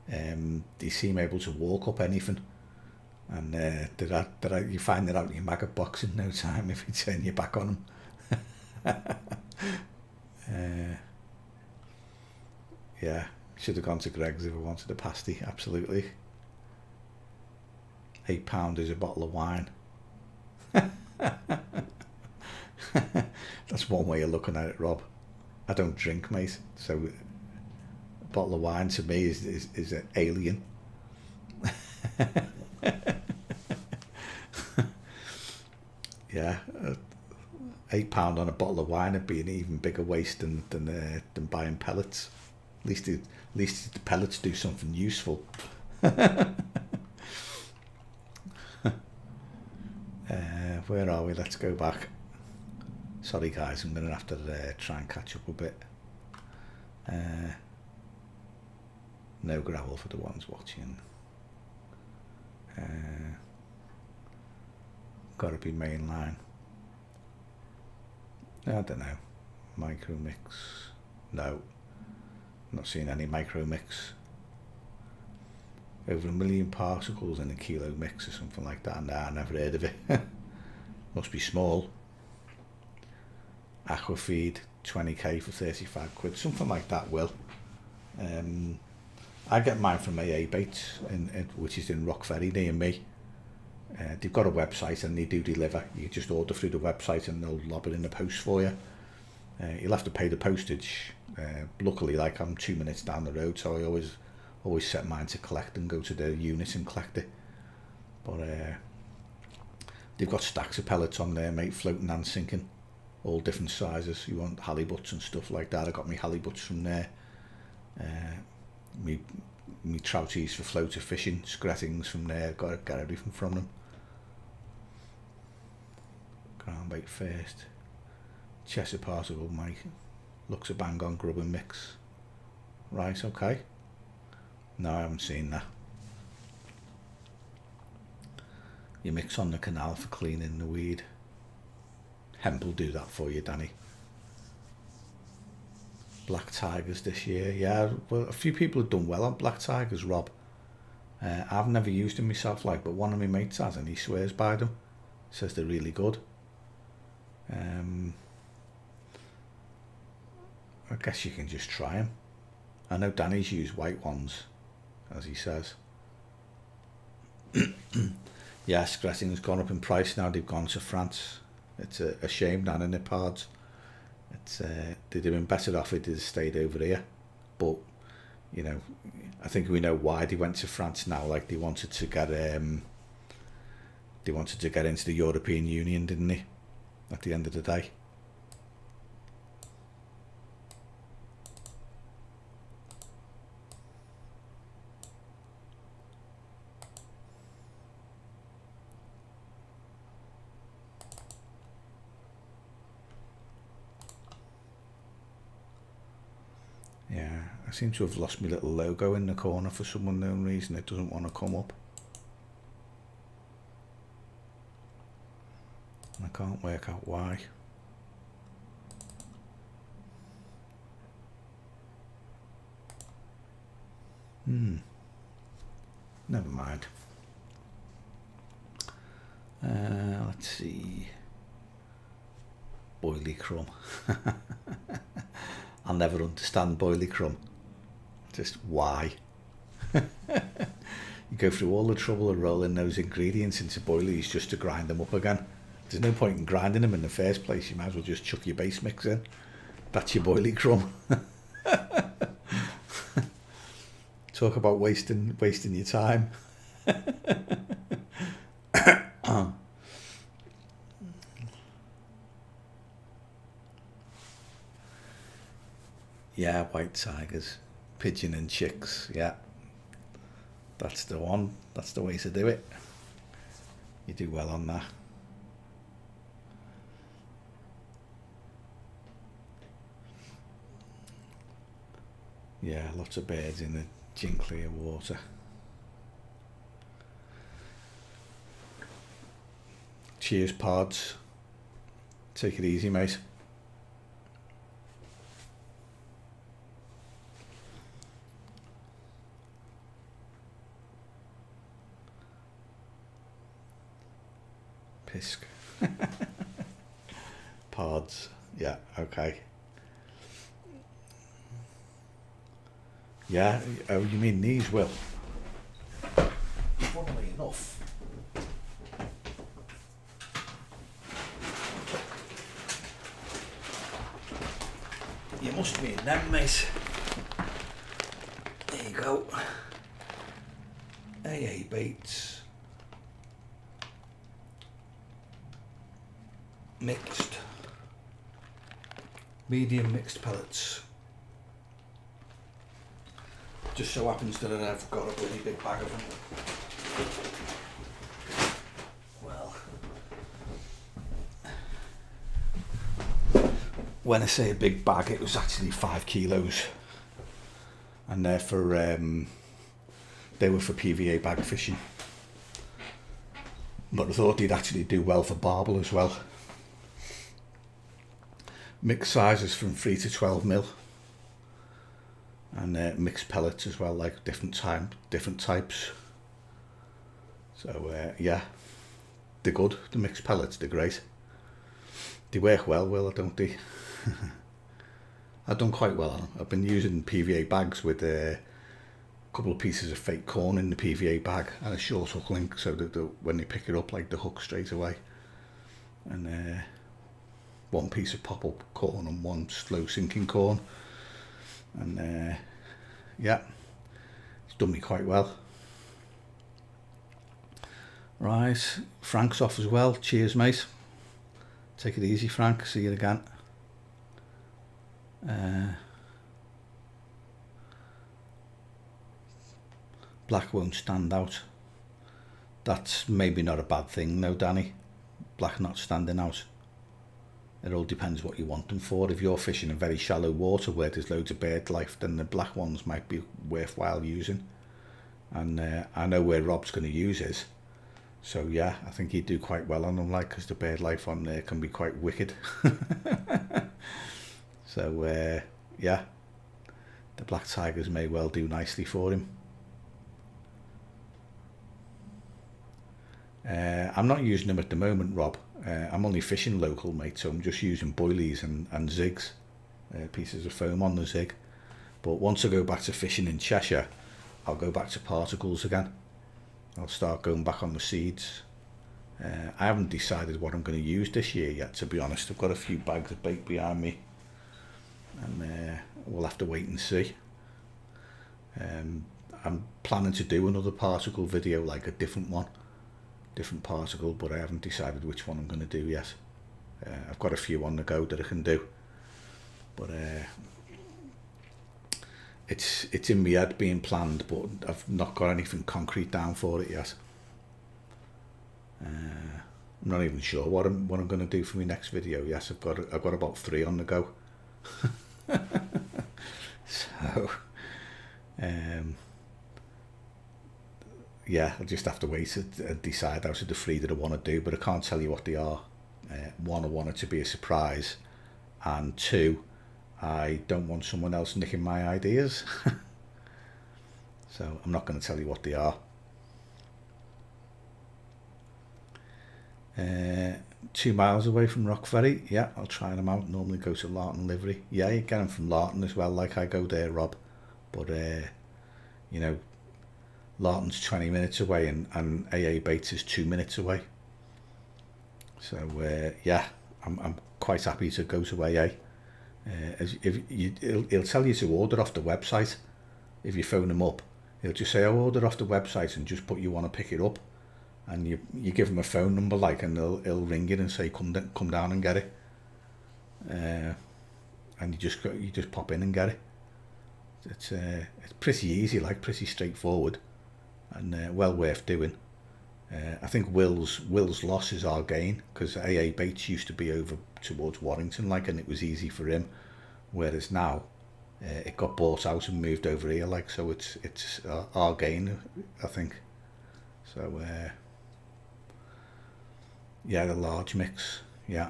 they seem able to walk up anything. And you find that out in your maggot box in no time if you turn your back on them. Yeah, should have gone to Greg's if I wanted a pasty, absolutely. £8 is a bottle of wine. That's one way of looking at it, Rob. I don't drink, mate, so a bottle of wine to me is an alien. Yeah, £8 on a bottle of wine would be an even bigger waste than buying pellets. At least the pellets do something useful. Where are we? Let's go back. Sorry guys, I'm going to have to try and catch up a bit. No gravel for the ones watching. Got to be mainline. I don't know. Micro mix. No. Not seeing any micro mix. Over 1 million particles in a kilo mix or something like that. Nah, I never heard of it. Must be small. Aquafeed, 20k for 35 quid, something like that. Will. I get mine from AA Baits, which is in Rock Ferry near me. They've got a website and they do deliver. You just order through the website and they'll lob it in the post for you. You'll have to pay the postage. Luckily, like, I'm 2 minutes down the road, so I always set mine to collect and go to the unit and collect it. But they've got stacks of pellets on there, mate, floating and sinking, all different sizes. You want halibuts and stuff like that. I got my halibuts from there. Me trouties for floater fishing, scrattings from there. Got everything from them. Ground bait first. Chester particle, Mike. Looks a bang on grubbing mix. Right, okay. No, I haven't seen that. You mix on the canal for cleaning the weed. Hemp will do that for you, Danny. Black tigers this year. Yeah, well, a few people have done well on black tigers, Rob. I've never used them myself, like, but one of my mates has and he swears by them. Says they're really good. I guess you can just try them. I know Danny's used white ones, as he says. Yeah, scratting's gone up in price now. They've gone to France. It's a shame, down in the pards. They'd have been better off if they'd stayed over here. But, you know, I think we know why they went to France now. Like, they wanted to get into the European Union, didn't they? At the end of the day. Yeah, I seem to have lost my little logo in the corner for some unknown reason. It doesn't want to come up. I can't work out why. Never mind. Let's see. Boilie crumb. I'll never understand boilie crumb. Just why? You go through all the trouble of rolling those ingredients into boilies just to grind them up again. There's no point in grinding them in the first place. You might as well just chuck your base mix in. That's your boilie crumb. Talk about wasting your time. Yeah, white tigers, pigeon and chicks. Yeah, that's the one. That's the way to do it. You do well on that. Yeah, lots of birds in the gin clear water. Cheers, pods. Take it easy, mate. Pisk. Pods. Yeah, okay. Yeah, oh, you mean these, Will? Funnily enough, you must mean them, mate. There you go. AA baits. Mixed. Medium mixed pellets. Just so happens that I've got a bloody big bag of them. Well, when I say a big bag, it was actually 5 kilos, and they're for they were for PVA bag fishing. But I thought they'd actually do well for barbel as well. Mixed sizes from 3 to 12 mil. And mixed pellets as well, like different types. So yeah, they're good. The mixed pellets, they're great. They work well, don't they? I've done quite well on them. I've been using PVA bags with a couple of pieces of fake corn in the PVA bag and a short hook link, so that when they pick it up, like the hook straight away. And one piece of pop-up corn and one slow sinking corn. And yeah, it's done me quite well. Right, Frank's off as well. Cheers, mate. Take it easy, Frank. See you again. Black won't stand out. That's maybe not a bad thing, no, Danny. Black not standing out. It all depends what you want them for. If you're fishing in very shallow water where there's loads of bird life, then the black ones might be worthwhile using. And I know where Rob's going to use his. So yeah, I think he'd do quite well on them, like, because the bird life on there can be quite wicked. So yeah, the black tigers may well do nicely for him. I'm not using them at the moment, Rob. I'm only fishing local, mate, so I'm just using boilies and zigs, pieces of foam on the zig. But once I go back to fishing in Cheshire, I'll go back to particles again. I'll start going back on the seeds. I haven't decided what I'm going to use this year yet, to be honest. I've got a few bags of bait behind me, and we'll have to wait and see. I'm planning to do another particle video, like a different particle, but I haven't decided which one I'm going to do yet. I've got a few on the go that I can do, but it's in my head being planned, but I've not got anything concrete down for it yet. I'm not even sure what I'm going to do for my next video. Yes, I've got about 3 on the go. So yeah, I'll just have to wait and decide out of the 3 that I want to do, but I can't tell you what they are. 1, I want it to be a surprise, and 2, I don't want someone else nicking my ideas. So I'm not going to tell you what they are. 2 miles away from Rock Ferry. Yeah, I'll try them out. Normally go to Larton Livery. Yeah, you get them from Larton as well, like I go there, Rob. But you know, Larton's 20 minutes away, and AA Bates is 2 minutes away. So yeah, I'm quite happy to go to AA. He'll tell you to order off the website. If you phone him up, he'll just say, "Oh, order off the website," and just put you want to pick it up. And you give him a phone number, like, and he'll ring you and say, come down and get it. And you just pop in and get it. It's pretty easy, like, pretty straightforward, and well worth doing. I think Will's loss is our gain, because AA Bates used to be over towards Warrington, like, and it was easy for him, whereas now It got bought out and moved over here, like, so it's our gain, I think. So yeah, the large mix, yeah,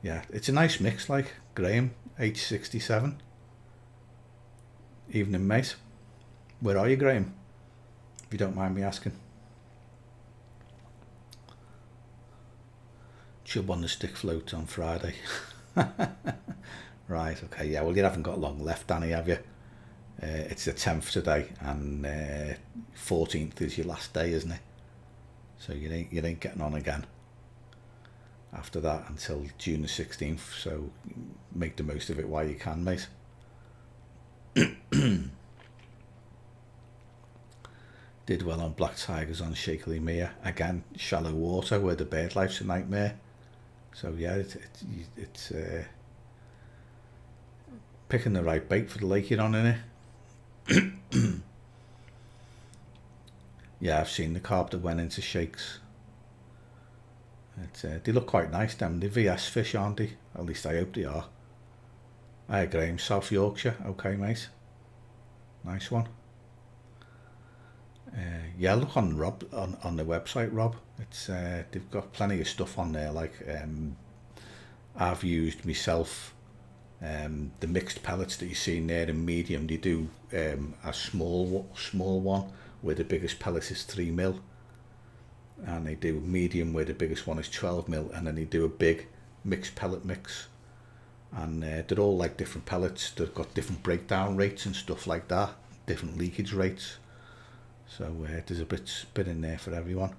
it's a nice mix, like. Graham, H67. Evening, mate. Where are you, Graham? If you don't mind me asking. Chub on the stick float on Friday. Right, okay, yeah, well, you haven't got long left, Danny, have you? It's the 10th today, and 14th is your last day, isn't it? So you ain't getting on again after that until June the 16th, so make the most of it while you can, mate. Did well on black tigers on Shakily Mere. Again, shallow water where the bird life's a nightmare. So yeah, it's picking the right bait for the lake you're on, innit? Yeah, I've seen the carp that went into shakes. They look quite nice, them. They're VS fish, aren't they? At least I hope they are. Hi, Graham, South Yorkshire. Okay, mate. Nice one. Yeah, look on Rob on the website, Rob. It's they've got plenty of stuff on there. Like I've used myself the mixed pellets that you see in there in medium. They do a small one where the biggest pellet is 3mm, and they do medium where the biggest one is 12mm, and then they do a big mixed pellet mix. And they're all like different pellets. They've got different breakdown rates and stuff like that, different leakage rates. So there's a bit in there for everyone.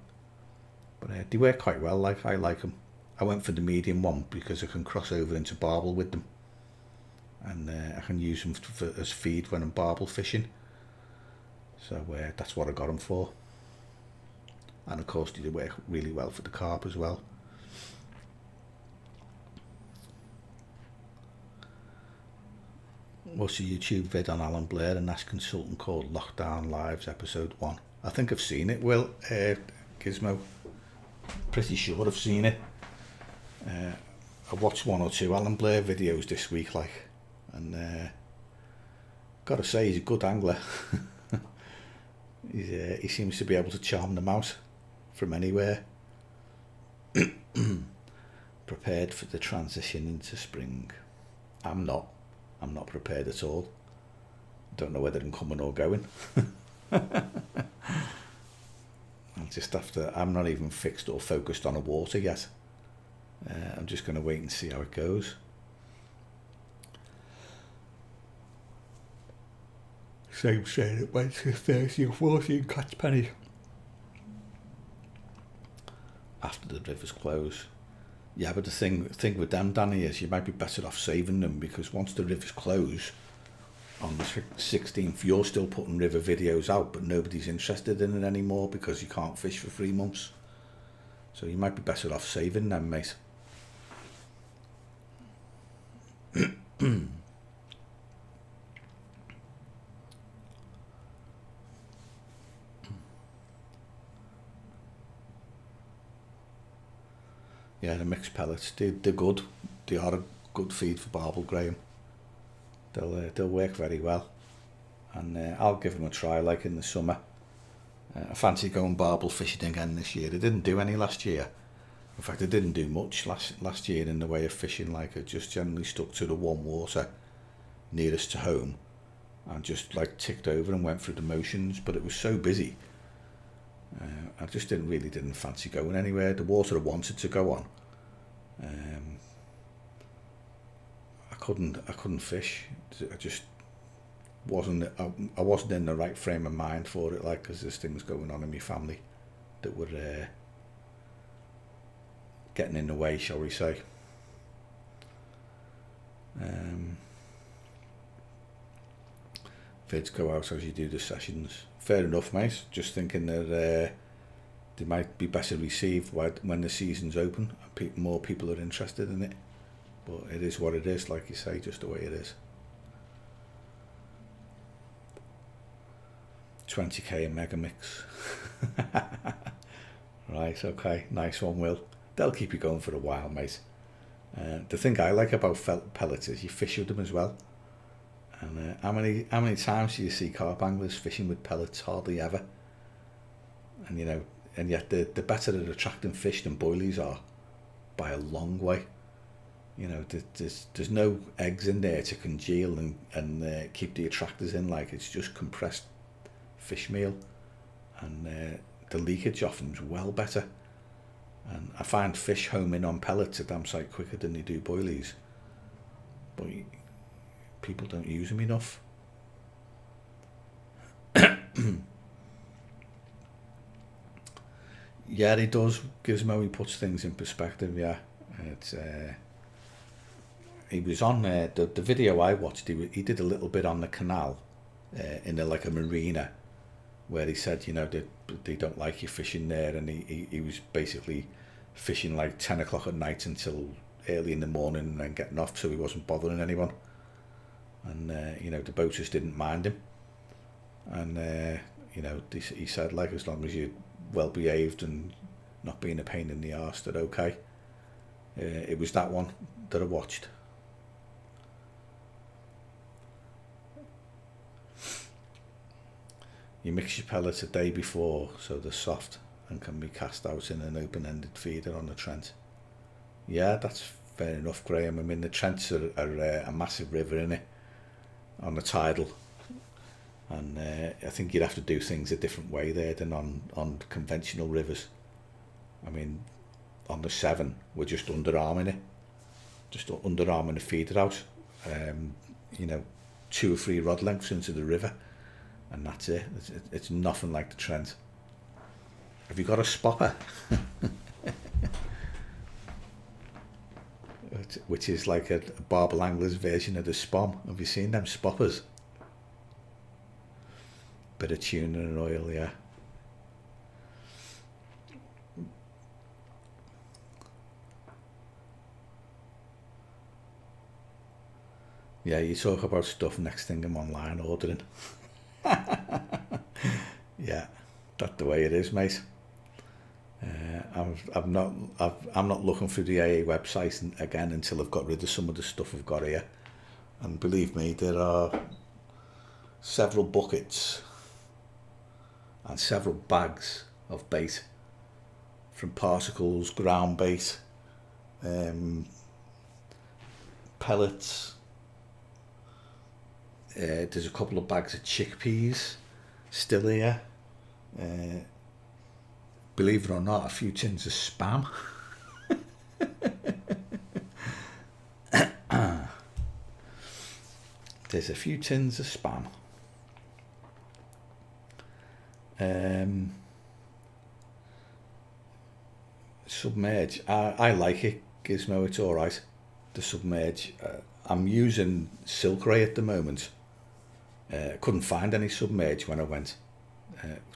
But they work quite well. Like, I like them. I went for the medium one because I can cross over into barbel with them, and I can use them as feed when I'm barbel fishing. So that's what I got them for. And of course they work really well for the carp as well. What's a YouTube vid on Alan Blair and Nash Consultant called Lockdown Lives Episode 1? I think I've seen it, Will. Gizmo. Pretty sure I've seen it. I watched 1 or 2 Alan Blair videos this week, like, and gotta say he's a good angler. He seems to be able to charm them out from anywhere. Prepared for the transition into spring. I'm not prepared at all. Don't know whether I'm coming or going. I'll just have to. I'm not even fixed or focused on a water yet. I'm just going to wait and see how it goes. Same saying it went to 30 or 14 catch penny after the rivers close. Yeah, but the thing with them, Danny, is you might be better off saving them, because once the rivers close on the 16th, you're still putting river videos out, but nobody's interested in it anymore because you can't fish for 3 months. So you might be better off saving them, mate. Yeah, the mixed pellets, they're good. They are a good feed for barbel, Graham. They'll work very well, and I'll give them a try, like in the summer. I fancy going barbel fishing again this year. I didn't do any last year. In fact, I didn't do much last year in the way of fishing. Like, I just generally stuck to the one water nearest to home and just like ticked over and went through the motions. But it was so busy, I just didn't fancy going anywhere. The water I wanted to go on, I couldn't fish. I just wasn't. I wasn't in the right frame of mind for it. Like, because there's things going on in my family that were getting in the way, shall we say. Vids go out as you do the sessions. Fair enough, mate. Just thinking that they might be better received when the season's open and more people are interested in it. But it is what it is, like you say, just the way it is. 20k a mega mix. Right, okay, nice one, Will. They'll keep you going for a while, mate. The thing I like about pellets is you fish with them as well. And how many times do you see carp anglers fishing with pellets? Hardly ever. And and yet they're better at attracting fish than boilies are, by a long way. There's no eggs in there to congeal and keep the attractors in. Like, it's just compressed fish meal, and the leakage often is well better. And I find fish home in on pellets a damn sight quicker than they do boilies, but people don't use them enough. Yeah, he does. Gizmo, he puts things in perspective. Yeah, it's he was on the video I watched. He did a little bit on the canal, in like a marina, where he said, they don't like you fishing there, and he was basically fishing like 10 o'clock at night until early in the morning and then getting off, so he wasn't bothering anyone. And the boaters didn't mind him, and he said, like, as long as you're well behaved and not being a pain in the arse, they're okay. It was that one that I watched. You mix your pellets a day before so they're soft and can be cast out in an open-ended feeder on the Trent. Yeah, that's fair enough, Graham. I mean, the Trents are a massive river, innit, on the tidal. And I think you'd have to do things a different way there than on conventional rivers. I mean, on the Severn, we're just underarming it. Just underarming the feeder out. 2 or 3 rod lengths into the river. And that's it. It's nothing like the Trent. Have you got a spopper? Which is like a barbel angler's version of the spom. Have you seen them spoppers? Bit of tuna and oil, yeah. Yeah, you talk about stuff, next thing I'm online ordering. Yeah, that's the way it is, mate. I'm not looking through the AA website again until I've got rid of some of the stuff I've got here. And believe me, there are several buckets and several bags of bait, from particles, ground bait, pellets. There's a couple of bags of chickpeas still here. Believe it or not, a few tins of spam. There's a few tins of spam. Submerge. I like it, Gizmo. It's all right. The submerge. I'm using Silk Ray at the moment. Couldn't find any submerge when I went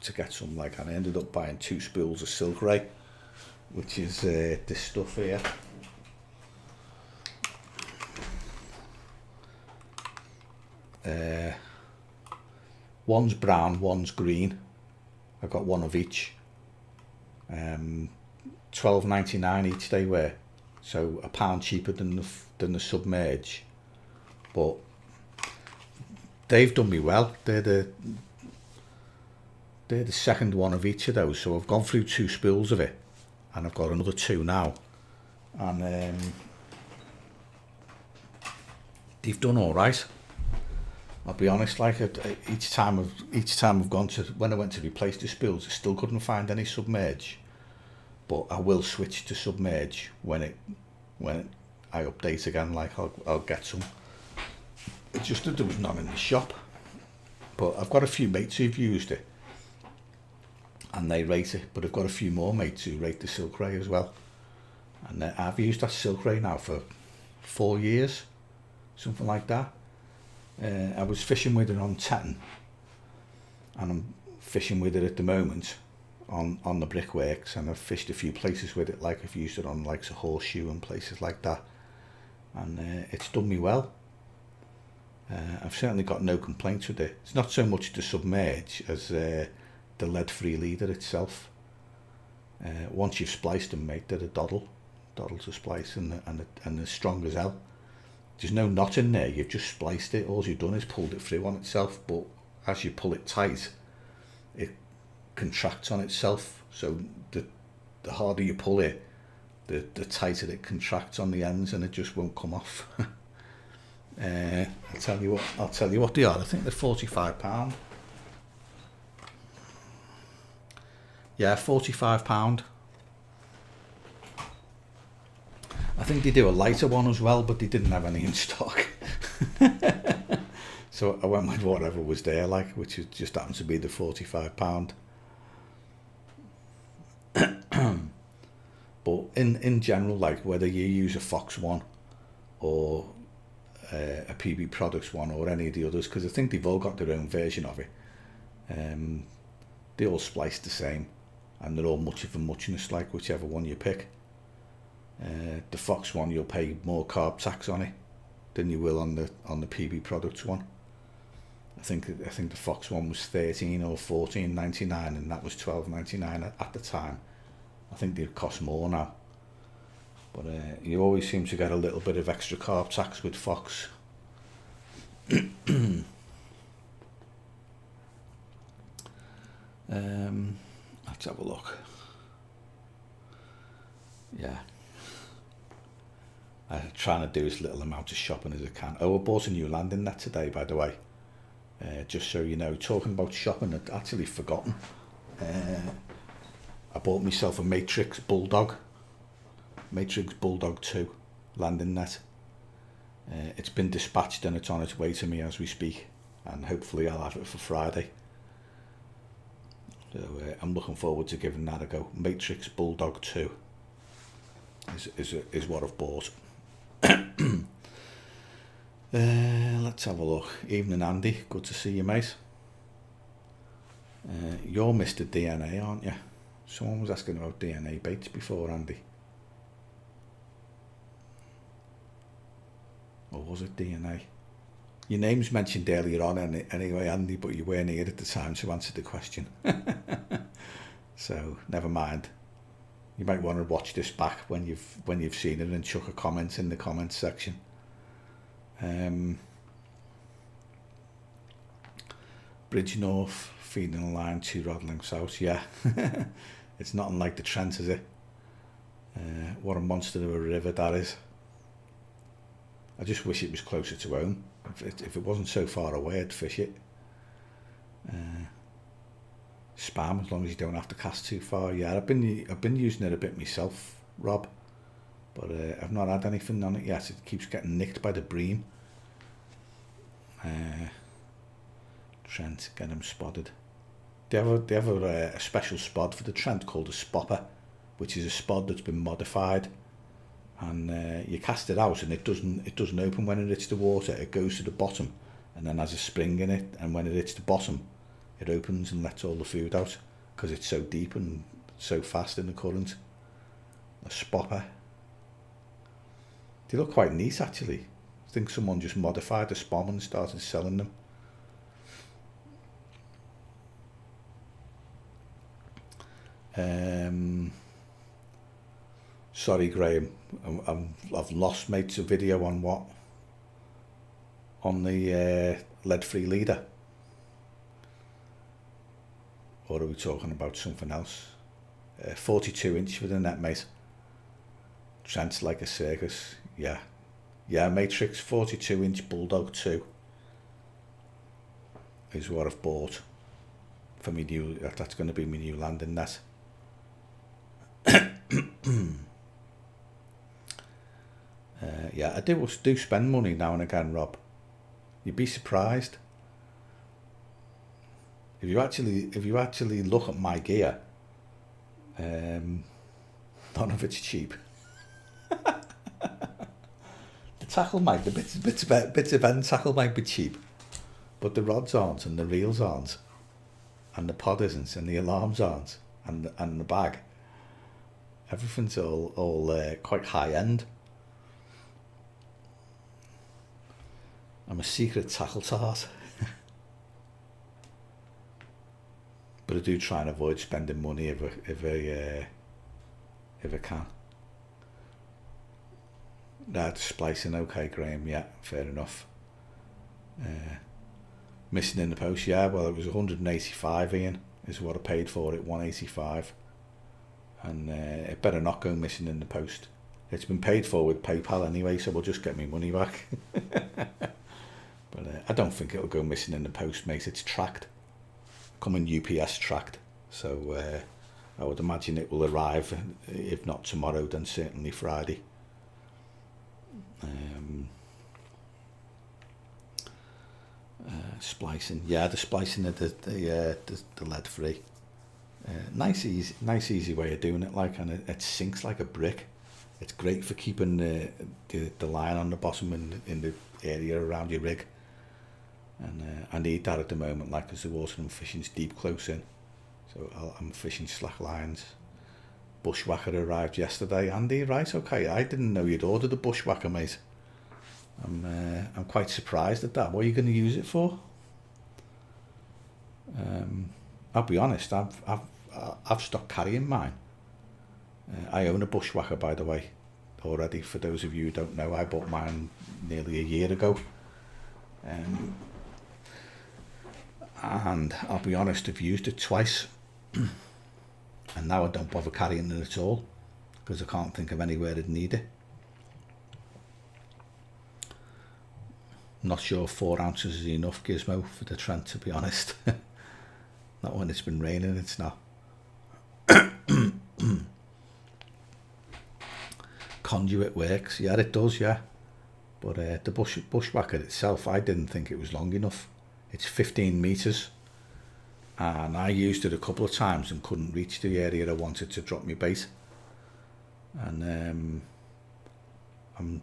to get some, and I ended up buying 2 spools of Silk Ray, which is this stuff here. One's brown, one's green. I got one of each. $12.99 each they were, so £1 cheaper than the submerge, but they've done me well. They're the second one of each of those, so I've gone through 2 spools of it, and I've got another 2 now, and they've done all right. I'll be honest, each time I've gone to, when I went to replace the spools, I still couldn't find any submerge, but I will switch to submerge when I update again. I'll get some. It's just that there was none in the shop, but I've got a few mates who've used it and they rate it, but I've got a few more mates who rate the Silk Ray as well, and I've used that Silk Ray now for 4 years, something like that. I was fishing with it on Tetton, and I'm fishing with it at the moment on the brickworks, and I've fished a few places with it, I've used it on a Horseshoe and places like that, and it's done me well. I've certainly got no complaints with it. It's not so much the submerge as the lead-free leader itself. Once you've spliced them, mate, they're a doddle to splice, and they're strong as hell. there's no knot in there, you've just spliced it. All you've done is pulled it through on itself, but as you pull it tight, it contracts on itself. So the harder you pull it, the tighter it contracts on the ends, and it just won't come off. I'll tell you what they are. I think they're £45. Yeah, £45. I think they do a lighter one as well, but they didn't have any in stock. So I went with whatever was there, like, which just happens to be the £45. But in general, like, whether you use a Fox one or a PB Products one or any of the others, because I think they've all got their own version of it, they all splice the same, and they're all much of a muchness, like, whichever one you pick. The Fox one, you'll pay more carb tax on it than you will on the PB Products one. I think the Fox one was 13 or 14.99, and that was 12.99 at the time. I think they cost more now, but you always seem to get a little bit of extra carb tax with Fox. Let's have a look. Yeah, I'm trying to do as little amount of shopping as I can. Oh, I bought a new landing net today, by the way. Just so you know, talking about shopping, I'd actually forgotten. I bought myself a Matrix Bulldog 2 landing net. It's been dispatched and it's on its way to me as we speak, and hopefully I'll have it for Friday. So I'm looking forward to giving that a go. Matrix Bulldog 2 is what I've bought. Let's have a look. Evening, Andy. Good to see you, mate. You're Mr. DNA, aren't you? Someone was asking about DNA baits before, Andy. Or was it DNA? Your name's mentioned earlier on anyway, Andy, but you weren't here at the time to answer the question. So never mind. You might want to watch this back when you've seen it and chuck a comment in the comments section. Bridge North, feeding a line 2 rod lengths out. Yeah. It's not unlike the Trent, is it? What a monster of a river that is. I just wish it was closer to home. If it wasn't so far away, I'd fish it. Spam, as long as you don't have to cast too far. Yeah, I've been using it a bit myself, Rob, but I've not had anything on it yet. It keeps getting nicked by the bream. Trent, get him spotted. They have a special spod for the Trent called a spopper, which is a spod that's been modified, and you cast it out and it doesn't open when it hits the water. It goes to the bottom and then has a spring in it, and when it hits the bottom it opens and lets all the food out because it's so deep and so fast in the current. A spopper. They look quite neat, actually. I think someone just modified the spom and started selling them. Sorry, Graham, I've lost, mate, a video on what? On the lead-free leader? Or are we talking about something else? 42 inch for the net, mate. Trent's like a circus. Yeah. Yeah, Matrix 42 inch Bulldog 2 is what I've bought for me new. That's going to be my new landing net. Yeah, I do spend money now and again, Rob. You'd be surprised if you actually look at my gear. None of it's cheap. The tackle might, the bits of end tackle might be cheap, but the rods aren't, and the reels aren't, and the pod isn't, and the alarms aren't, and the bag. Everything's all quite high end. I'm a secret tackle tart. But I do try and avoid spending money if I can. That's splicing okay, Graham. Yeah, fair enough. Missing in the post, yeah. Well, it was 185, Ian, is what I paid for it, 185, and it better not go missing in the post. It's been paid for with PayPal anyway, so we'll just get me money back. But I don't think it'll go missing in the post, mate. It's tracked, coming UPS tracked, so I would imagine it will arrive, if not tomorrow, then certainly Friday. Splicing, yeah, the splicing of the lead free. Nice easy way of doing it, like, and it sinks like a brick. It's great for keeping the line on the bottom in the area around your rig. And I need that at the moment, like, because the water I'm fishing's deep close in. So I'm fishing slack lines. Bushwhacker arrived yesterday, Andy. Right, okay. I didn't know you'd ordered a bushwhacker, mate. I'm quite surprised at that. What are you going to use it for? I'll be honest. I've stopped carrying mine. I own a bushwhacker, by the way, already. For those of you who don't know, I bought mine nearly a year ago. And I'll be honest, I've used it twice, and now I don't bother carrying it at all because I can't think of anywhere I'd need it. Not sure 4 ounces is enough, Gizmo, for the Trent, to be honest. Not when it's been raining, it's not. Conduit works, yeah, it does, yeah. But the bushwhacker itself, I didn't think it was long enough. It's 15 metres, and I used it a couple of times and couldn't reach the area I wanted to drop my bait. And I mean,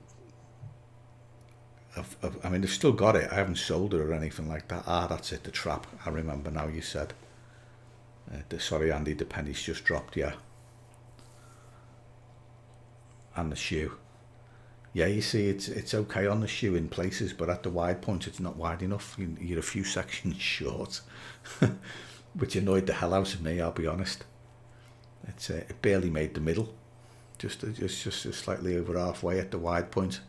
I've still got it. I haven't sold it or anything like that. Ah, that's it, the trap. I remember now, you said. Sorry, Andy, the penny's just dropped, yeah. And the shoe. Yeah, you see, it's okay on the shoe in places, but at the wide point, it's not wide enough. You're a few sections short, which annoyed the hell out of me, I'll be honest. It barely made the middle, just slightly over halfway at the wide point.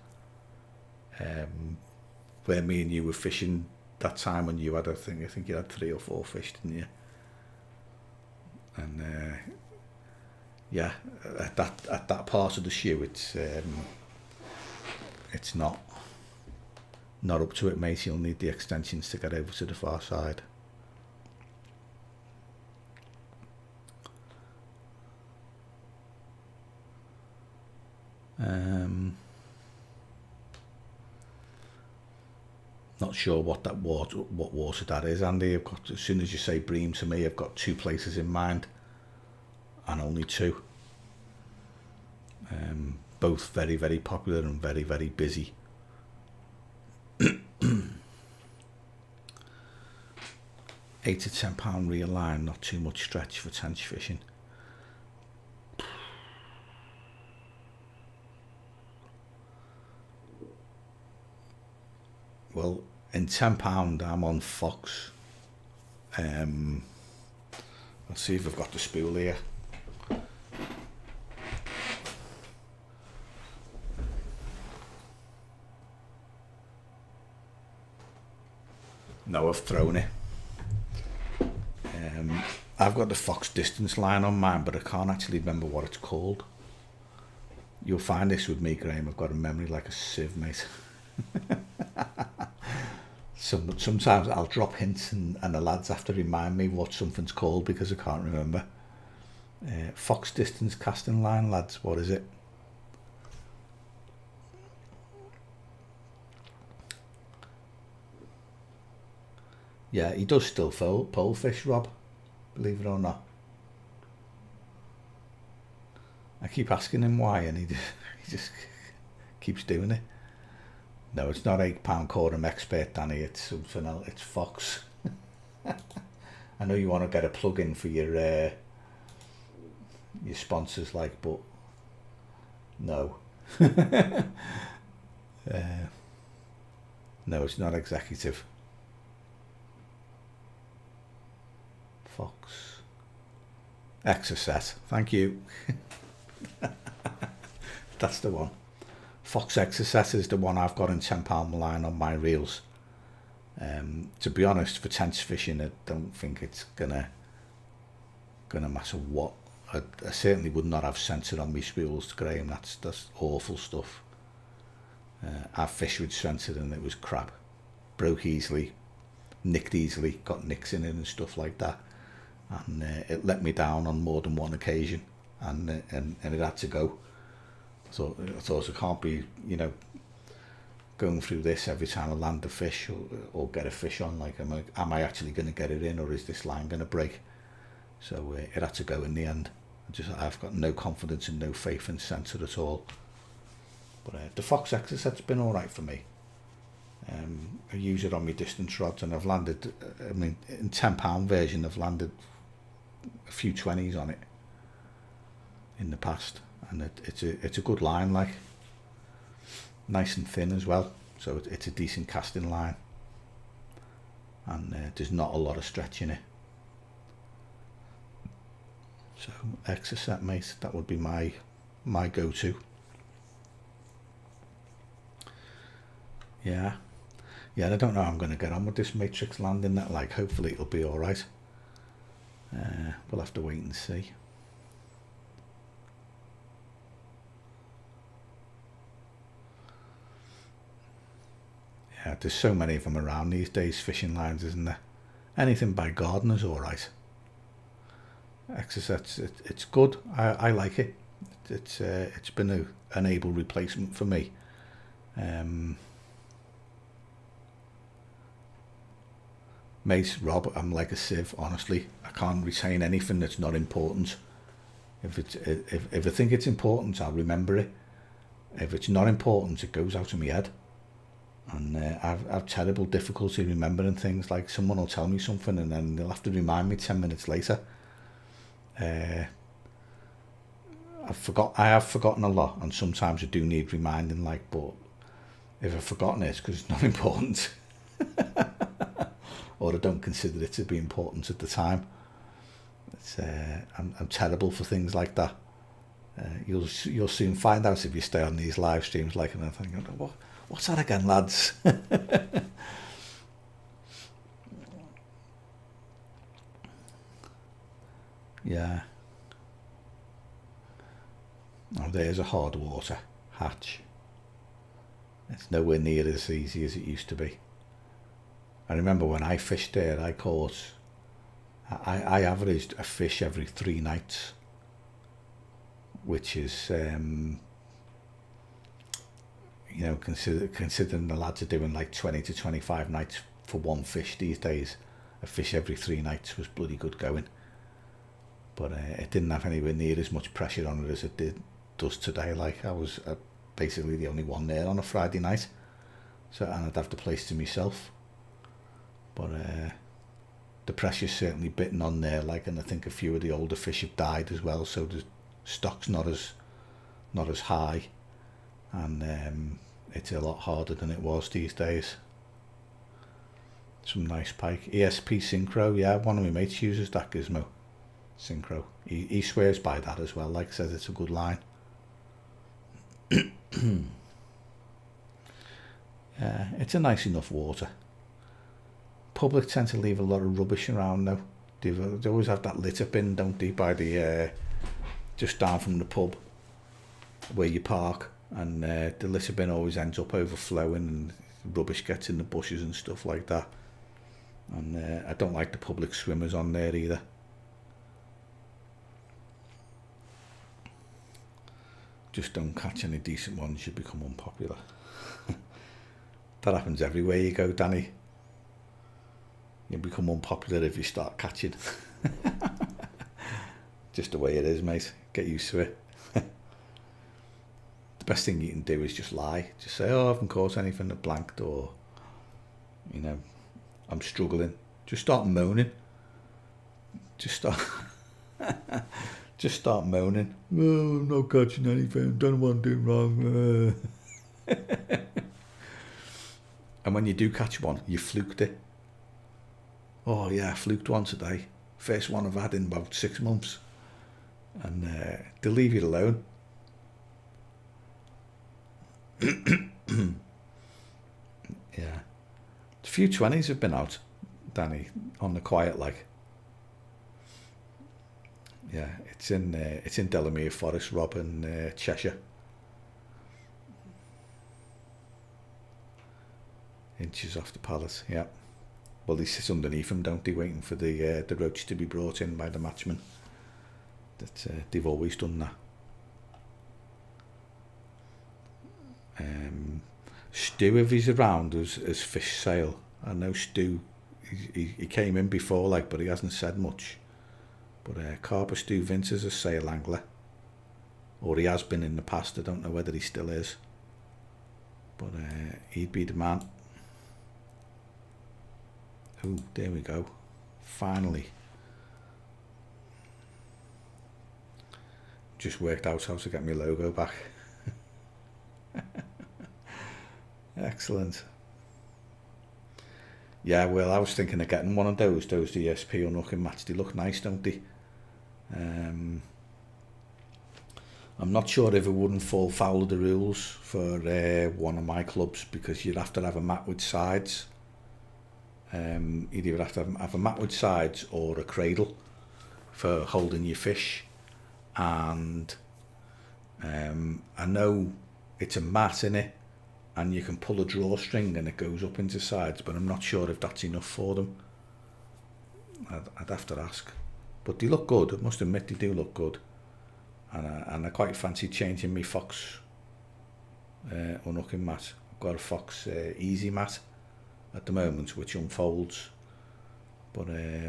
Where me and you were fishing that time when you had, I think you had 3 or 4 fish, didn't you? And yeah, at that part of the shoe, it's not up to it, mate. You'll need the extensions to get over to the far side. Not sure what water that is, Andy. As soon as you say bream to me, I've got 2 places in mind, and only 2. Both very, very popular and very, very busy. £8 to £10 reel line, not too much stretch for tench fishing. Well, in £10 I'm on Fox. Let's see if I've got the spool here. No, I've thrown it. I've got the Fox distance line on mine, but I can't actually remember what it's called. You'll find this with me, Graham. I've got a memory like a sieve, mate. Sometimes I'll drop hints and the lads have to remind me what something's called because I can't remember. Fox distance casting line, lads. What is it? Yeah, he does still pole fish, Rob, believe it or not. I keep asking him why, and he just keeps doing it. No, it's not £8 quantum expert, Danny. It's something else. It's Fox. I know you want to get a plug in for your sponsors, like, but no. No, it's not executive. Fox. Exocet. Thank you. That's the one. Fox Exocet is the one I've got in £10 line on my reels. To be honest, for tense fishing, I don't think it's gonna matter what. I certainly would not have sensor on my spools, Graham. That's awful stuff. I've fished with sensor and it was crap. Broke easily, nicked easily, got nicks in it and stuff like that. And it let me down on more than one occasion, and it had to go. So I thought I can't be, going through this every time I land a fish or get a fish on. Like, am I actually going to get it in, or is this line going to break? So it had to go in the end. I've got no confidence and no faith in sensor at all. But the Fox Exocet's been all right for me. I use it on my distance rods, and I've landed, in £10 version, I've landed a few 20s on it in the past, and it's a good line, like, nice and thin as well, so it's a decent casting line, and there's not a lot of stretch in it. So Exocet, mate, that would be my go-to. Yeah, I don't know how I'm going to get on with this matrix landing. That, like, hopefully it'll be all right. We'll have to wait and see. Yeah, there's so many of them around these days, fishing lines, isn't there? Anything by Gardener's all right. Exocet, it's good. I like it. It's been an able replacement for me. Mate, Rob, I'm like a sieve, honestly. I can't retain anything that's not important. If I think it's important, I'll remember it. If it's not important, it goes out of my head. And I've terrible difficulty remembering things. Like, someone will tell me something and then they'll have to remind me 10 minutes later. I have forgotten a lot, and sometimes I do need reminding, like, but if I've forgotten it, it's because it's not important. Or I don't consider it to be important at the time. I'm terrible for things like that. You'll soon find out if you stay on these live streams, like, and I think, what's that again, lads? Yeah. Oh, there's a hard water hatch. It's nowhere near as easy as it used to be. I remember when I fished there, I averaged a fish every 3 nights, which is, considering the lads are doing like 20 to 25 nights for one fish these days, a fish every 3 nights was bloody good going. But it didn't have anywhere near as much pressure on it as it does today. Like, I was basically the only one there on a Friday night, and I'd have the place to myself. But the pressure's certainly bitten on there, like, and I think a few of the older fish have died as well, so the stock's not as high, and it's a lot harder than it was these days. Some nice pike. ESP Synchro, yeah, one of my mates uses that gizmo. Synchro. He swears by that as well, like, says it's a good line. It's a nice enough water. Public tend to leave a lot of rubbish around though. They always have that litter bin, don't they, by the just down from the pub where you park, and the litter bin always ends up overflowing and rubbish gets in the bushes and stuff like that. And I don't like the public swimmers on there either. Just don't catch any decent ones, you become unpopular. That happens everywhere you go, Danny. You become unpopular if you start catching. Just the way it is, mate. Get used to it. The best thing you can do is just lie. Just say, I haven't caught anything that blanked, or, I'm struggling. Just start moaning. Just start moaning. Oh, I'm not catching anything. Don't know what I'm doing wrong. And when you do catch one, you fluked it. Oh yeah, I fluked one today. First one I've had in about 6 months. And they'll leave you alone. Yeah. A few 20s have been out, Danny, on the quiet like. Yeah, it's in Delamere Forest, Rob, and Cheshire. Inches off the palace, yeah. Well, they sit underneath them, don't they, waiting for the roach to be brought in by the matchman. They've always done that. Stu, if he's around, as fish sale. I know Stu, he came in before, like, but he hasn't said much. But Carp or Stu Vince is a sale angler. Or he has been in the past, I don't know whether he still is. But he'd be the man. Oh, there we go. Finally. Just worked out how to get my logo back. Excellent. Yeah, well, I was thinking of getting one of those ESP unhooking mats. They look nice, don't they? I'm not sure if it wouldn't fall foul of the rules for one of my clubs, because you'd have to have a mat with sides. You'd either have to have a mat with sides or a cradle for holding your fish. And I know it's a mat, innit? And you can pull a drawstring and it goes up into sides, but I'm not sure if that's enough for them. I'd have to ask. But they look good, I must admit they do look good. And I quite fancy changing my Fox unhooking mat. I've got a Fox Easy mat at the moment, which unfolds. But I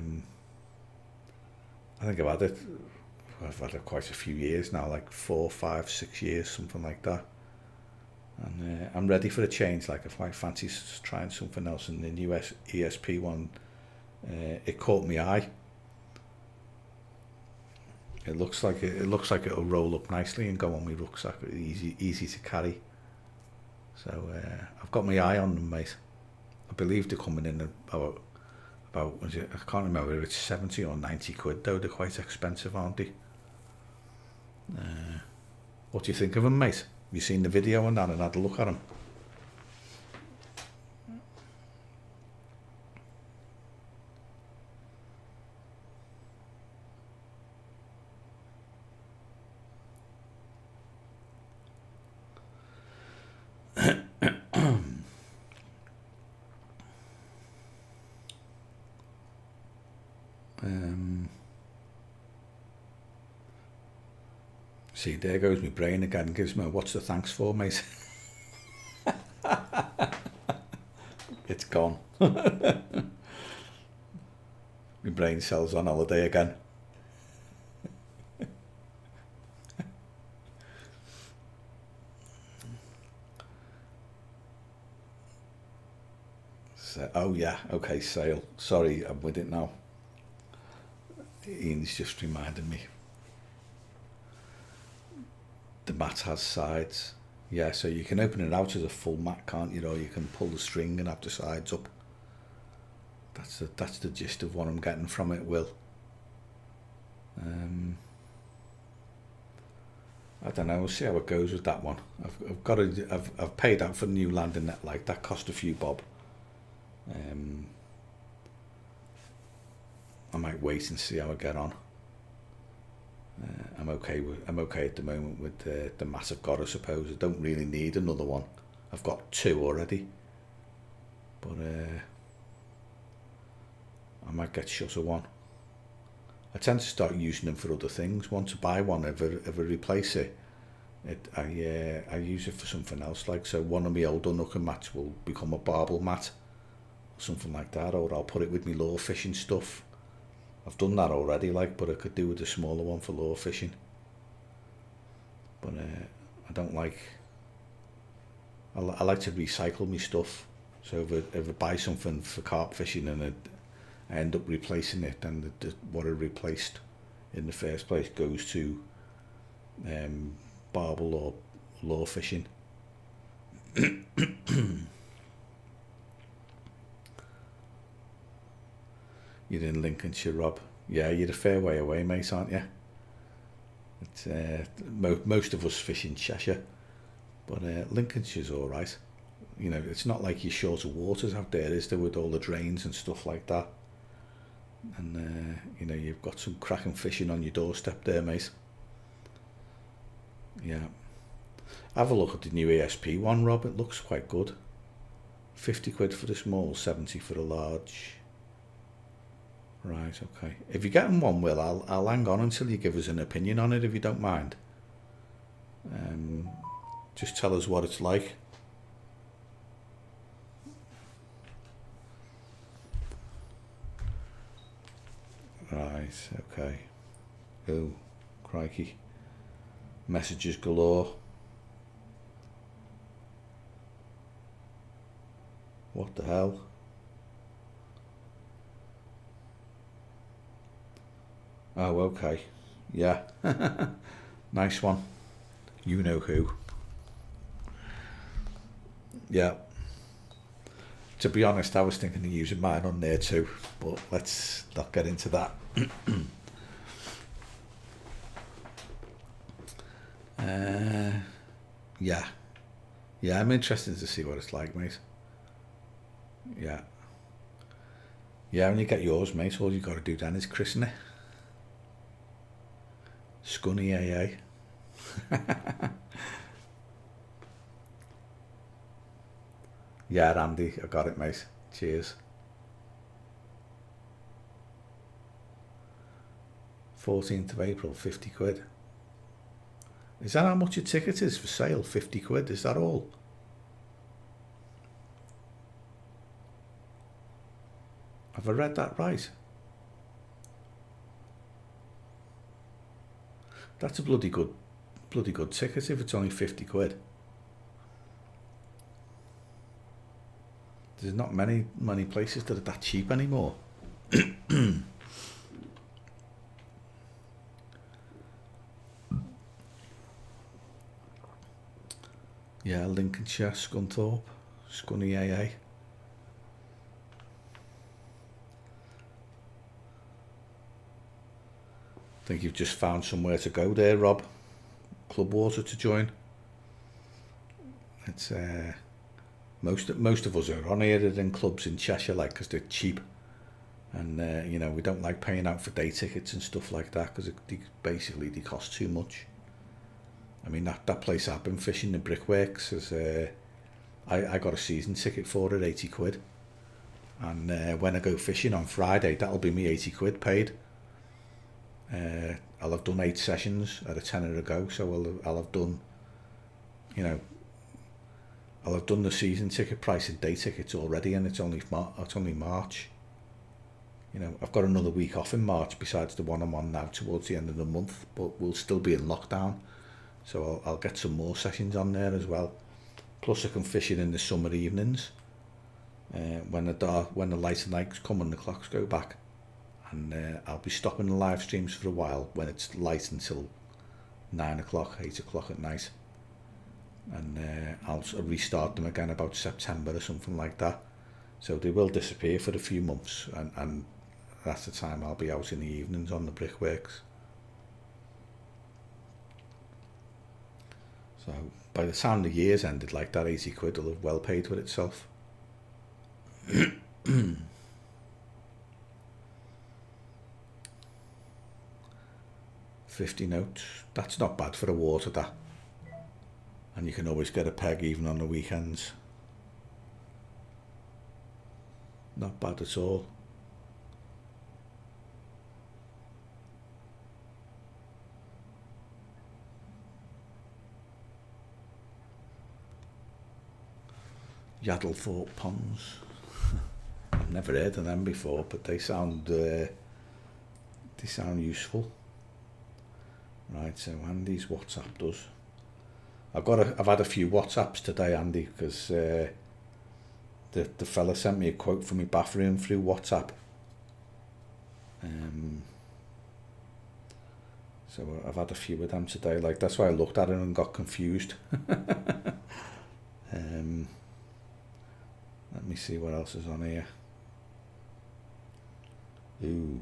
think I've had it quite a few years now, like 4, 5, 6 years, something like that. And I'm ready for a change. Like, if I fancy trying something else, and the new ESP one, it caught my eye. It looks like it'll roll up nicely and go on my rucksack. Easy to carry. So I've got my eye on them, mate. I believe they're coming in about I can't remember if it's 70 or 90 quid though. They're quite expensive, aren't they? What do you think of them, mate? Have you seen the video and that and had a look at them? See, there goes my brain again. Gives me, what's the thanks for, mate? It's gone. My brain cells on holiday again. So, oh yeah, okay, sale. Sorry, I'm with it now. Ian's just reminded me. The mat has sides. Yeah, so you can open it out as a full mat, can't you? Or you can pull the string and have the sides up. That's the gist of what I'm getting from it, Will. I don't know. We'll see how it goes with that one. I've paid out for the new landing net. Like, that cost a few bob. I might wait and see how I get on. I'm okay at the moment with the mat I've got, I suppose. I don't really need another one. I've got 2 already. But I might get shut of one. I tend to start using them for other things. Once I buy one, if I replace it, I use it for something else. Like, so one of my old unhooking mats will become a barbel mat, or something like that, or I'll put it with my lure fishing stuff. I've done that already, like, but I could do with a smaller one for lure fishing. But I don't like. I like to recycle my stuff. So if I buy something for carp fishing and I end up replacing it, then what I replaced in the first place goes to barbel or lure fishing. You're in Lincolnshire, Rob. Yeah, you're a fair way away, mate, aren't you? It's most of us fish in Cheshire. But Lincolnshire's all right. You know, it's not like you're short of waters out there, is there, with all the drains and stuff like that. And you know, you've got some cracking fishing on your doorstep there, mate. Yeah. Have a look at the new ESP one, Rob. It looks quite good. 50 quid for the small, 70 for the large. Right, okay. If you're getting one, Will, I'll hang on until you give us an opinion on it, if you don't mind. Just tell us what it's like. Right, okay. Oh, crikey. Messages galore. What the hell? Oh, okay. Yeah. Nice one. You know who. Yeah. To be honest, I was thinking of using mine on there too, but let's not get into that. Yeah. Yeah, I'm interested to see what it's like, mate. Yeah. Yeah, when you get yours, mate, all you got to do then is christen it. Scunny AA. Yeah, Andy, I got it, mate. Cheers. 14th of April, 50 quid. Is that how much your ticket is for sale? 50 quid, is that all? Have I read that right? That's a bloody good ticket if it's only 50 quid. There's not many places that are that cheap anymore. Yeah, Lincolnshire, Scunthorpe, Scunny AA. I think you've just found somewhere to go there, Rob. Club water to join. It's most of us are on here in clubs in Cheshire, like, because they're cheap, and you know, we don't like paying out for day tickets and stuff like that, because basically they cost too much. I mean, that place I've been fishing, the Brickworks, is I got a season ticket for it, 80 quid, and when I go fishing on Friday, that'll be me 80 quid paid. I'll have done 8 sessions at a tenner a go, so I'll have done, you know, I'll have done the season ticket price in day tickets already, and it's only March. You know, I've got another week off in March besides the one I'm on now towards the end of the month, but we'll still be in lockdown, so I'll get some more sessions on there as well. Plus I can fish it in the summer evenings, when the lighter nights come and the clocks go back, and I'll be stopping the live streams for a while when it's light until 9 o'clock, 8 o'clock at night, and I'll restart them again about September or something like that. So they will disappear for a few months, and that's the time I'll be out in the evenings on the Brickworks. So by the time the year's ended, like, that 80 quid will have well paid for itself. 50 notes, that's not bad for a water, that. And you can always get a peg even on the weekends. Not bad at all. Yaddlethorpe Ponds. I've never heard of them before, but they sound useful. Right, so Andy's WhatsApp does. I've had a few WhatsApps today, Andy, because the fella sent me a quote for my bathroom through WhatsApp. So I've had a few of them today. Like, that's why I looked at it and got confused. Let me see what else is on here. Ooh.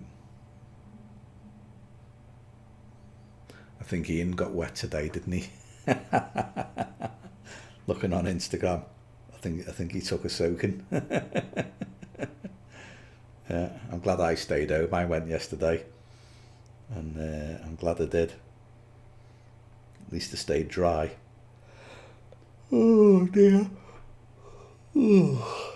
I think Ian got wet today, didn't he? looking on Instagram. I think he took a soaking. I'm glad I stayed home. I went yesterday, and I'm glad I did. At least I stayed dry. Oh dear. Oh.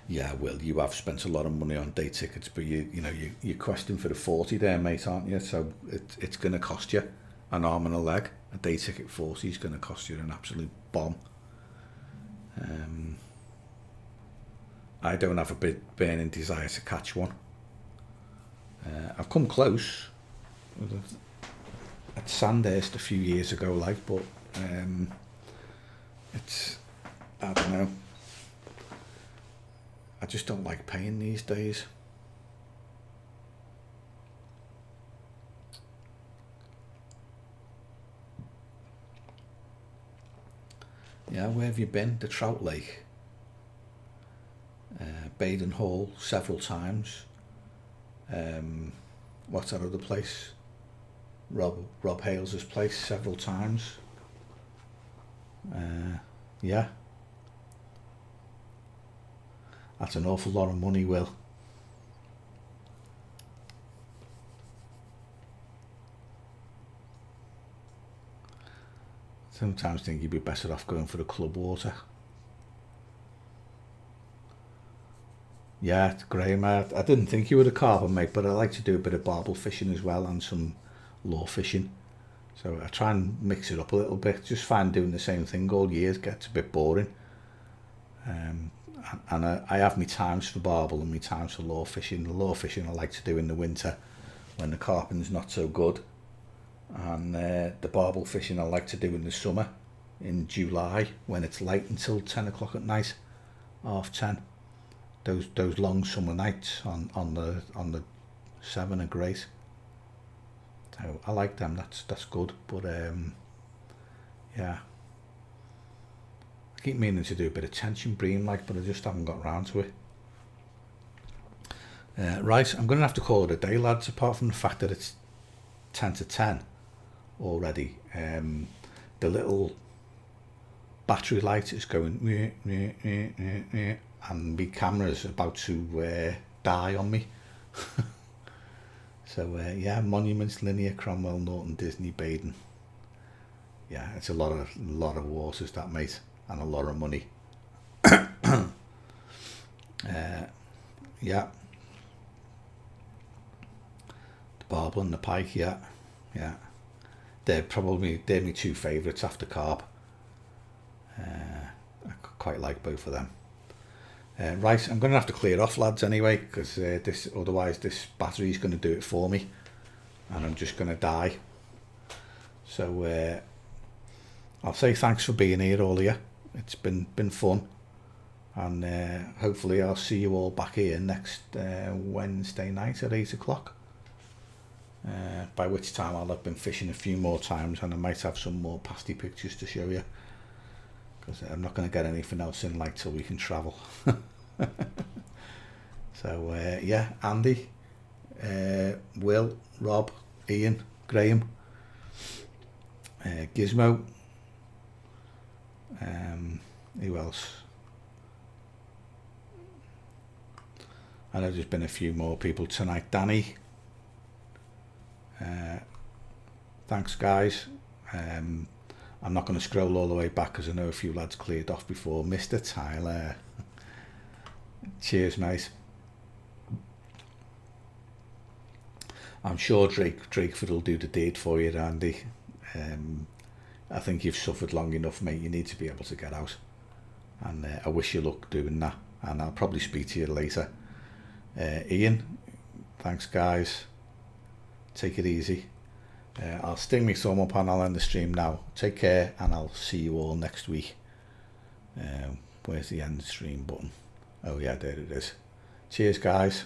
Yeah, Will, you have spent a lot of money on day tickets, but you're questing for the 40 there, mate, aren't you? So it's going to cost you an arm and a leg. A day ticket 40 is going to cost you an absolute bomb. I don't have a big burning desire to catch one. I've come close at Sandhurst a few years ago, but it's, I don't know. I just don't like paying these days. Yeah, where have you been? The Trout Lake. Baden Hall several times. What's that other place? Rob Hales's place several times. Yeah. That's an awful lot of money, Will. Sometimes think you'd be better off going for the club water. Yeah, Graham, I didn't think you were a carper, mate, but I like to do a bit of barbel fishing as well and some lure fishing. So I try and mix it up a little bit. Just find doing the same thing all year gets a bit boring. And I have my times for barbel and my times for lure fishing. The lure fishing I like to do in the winter when the carping's not so good. And the barbel fishing I like to do in the summer, in July, when it's light until 10 o'clock at night, 10:30. Those long summer nights on the Severn are great. So I like them. That's good. But yeah, I keep meaning to do a bit of tension bream, but I just haven't got round to it. Right, I'm going to have to call it a day, lads. Apart from the fact that it's 10 to 10 already, the little battery light is going and my camera's about to die on me. So yeah, Monuments, Linear, Cromwell, Norton, Disney, Baden. Yeah, it's a lot of waters, that, mate, and a lot of money. Yeah, the barbel and the pike. Yeah. They're my two favourites after carp. I quite like both of them. Right, I'm going to have to clear off, lads, anyway, because otherwise this battery's going to do it for me, and I'm just going to die. So I'll say thanks for being here, all of you. It's been fun, and hopefully I'll see you all back here next Wednesday night at 8 o'clock. By which time I'll have been fishing a few more times, and I might have some more pasty pictures to show you, because I'm not going to get anything else in till we can travel. So yeah, Andy, Will, Rob, Ian, Graham, Gizmo, who else? I know there's been a few more people tonight. Danny, thanks, guys. I'm not going to scroll all the way back because I know a few lads cleared off before. Mr. Tyler, cheers, mate. I'm sure Drakeford will do the deed for you, Andy. I think you've suffered long enough, mate. You need to be able to get out, and I wish you luck doing that, and I'll probably speak to you later. Ian, thanks, guys. Take it easy. I'll sting me thumb up and I'll end the stream now. Take care, and I'll see you all next week. Where's the end stream button? Oh yeah, there it is. Cheers, guys.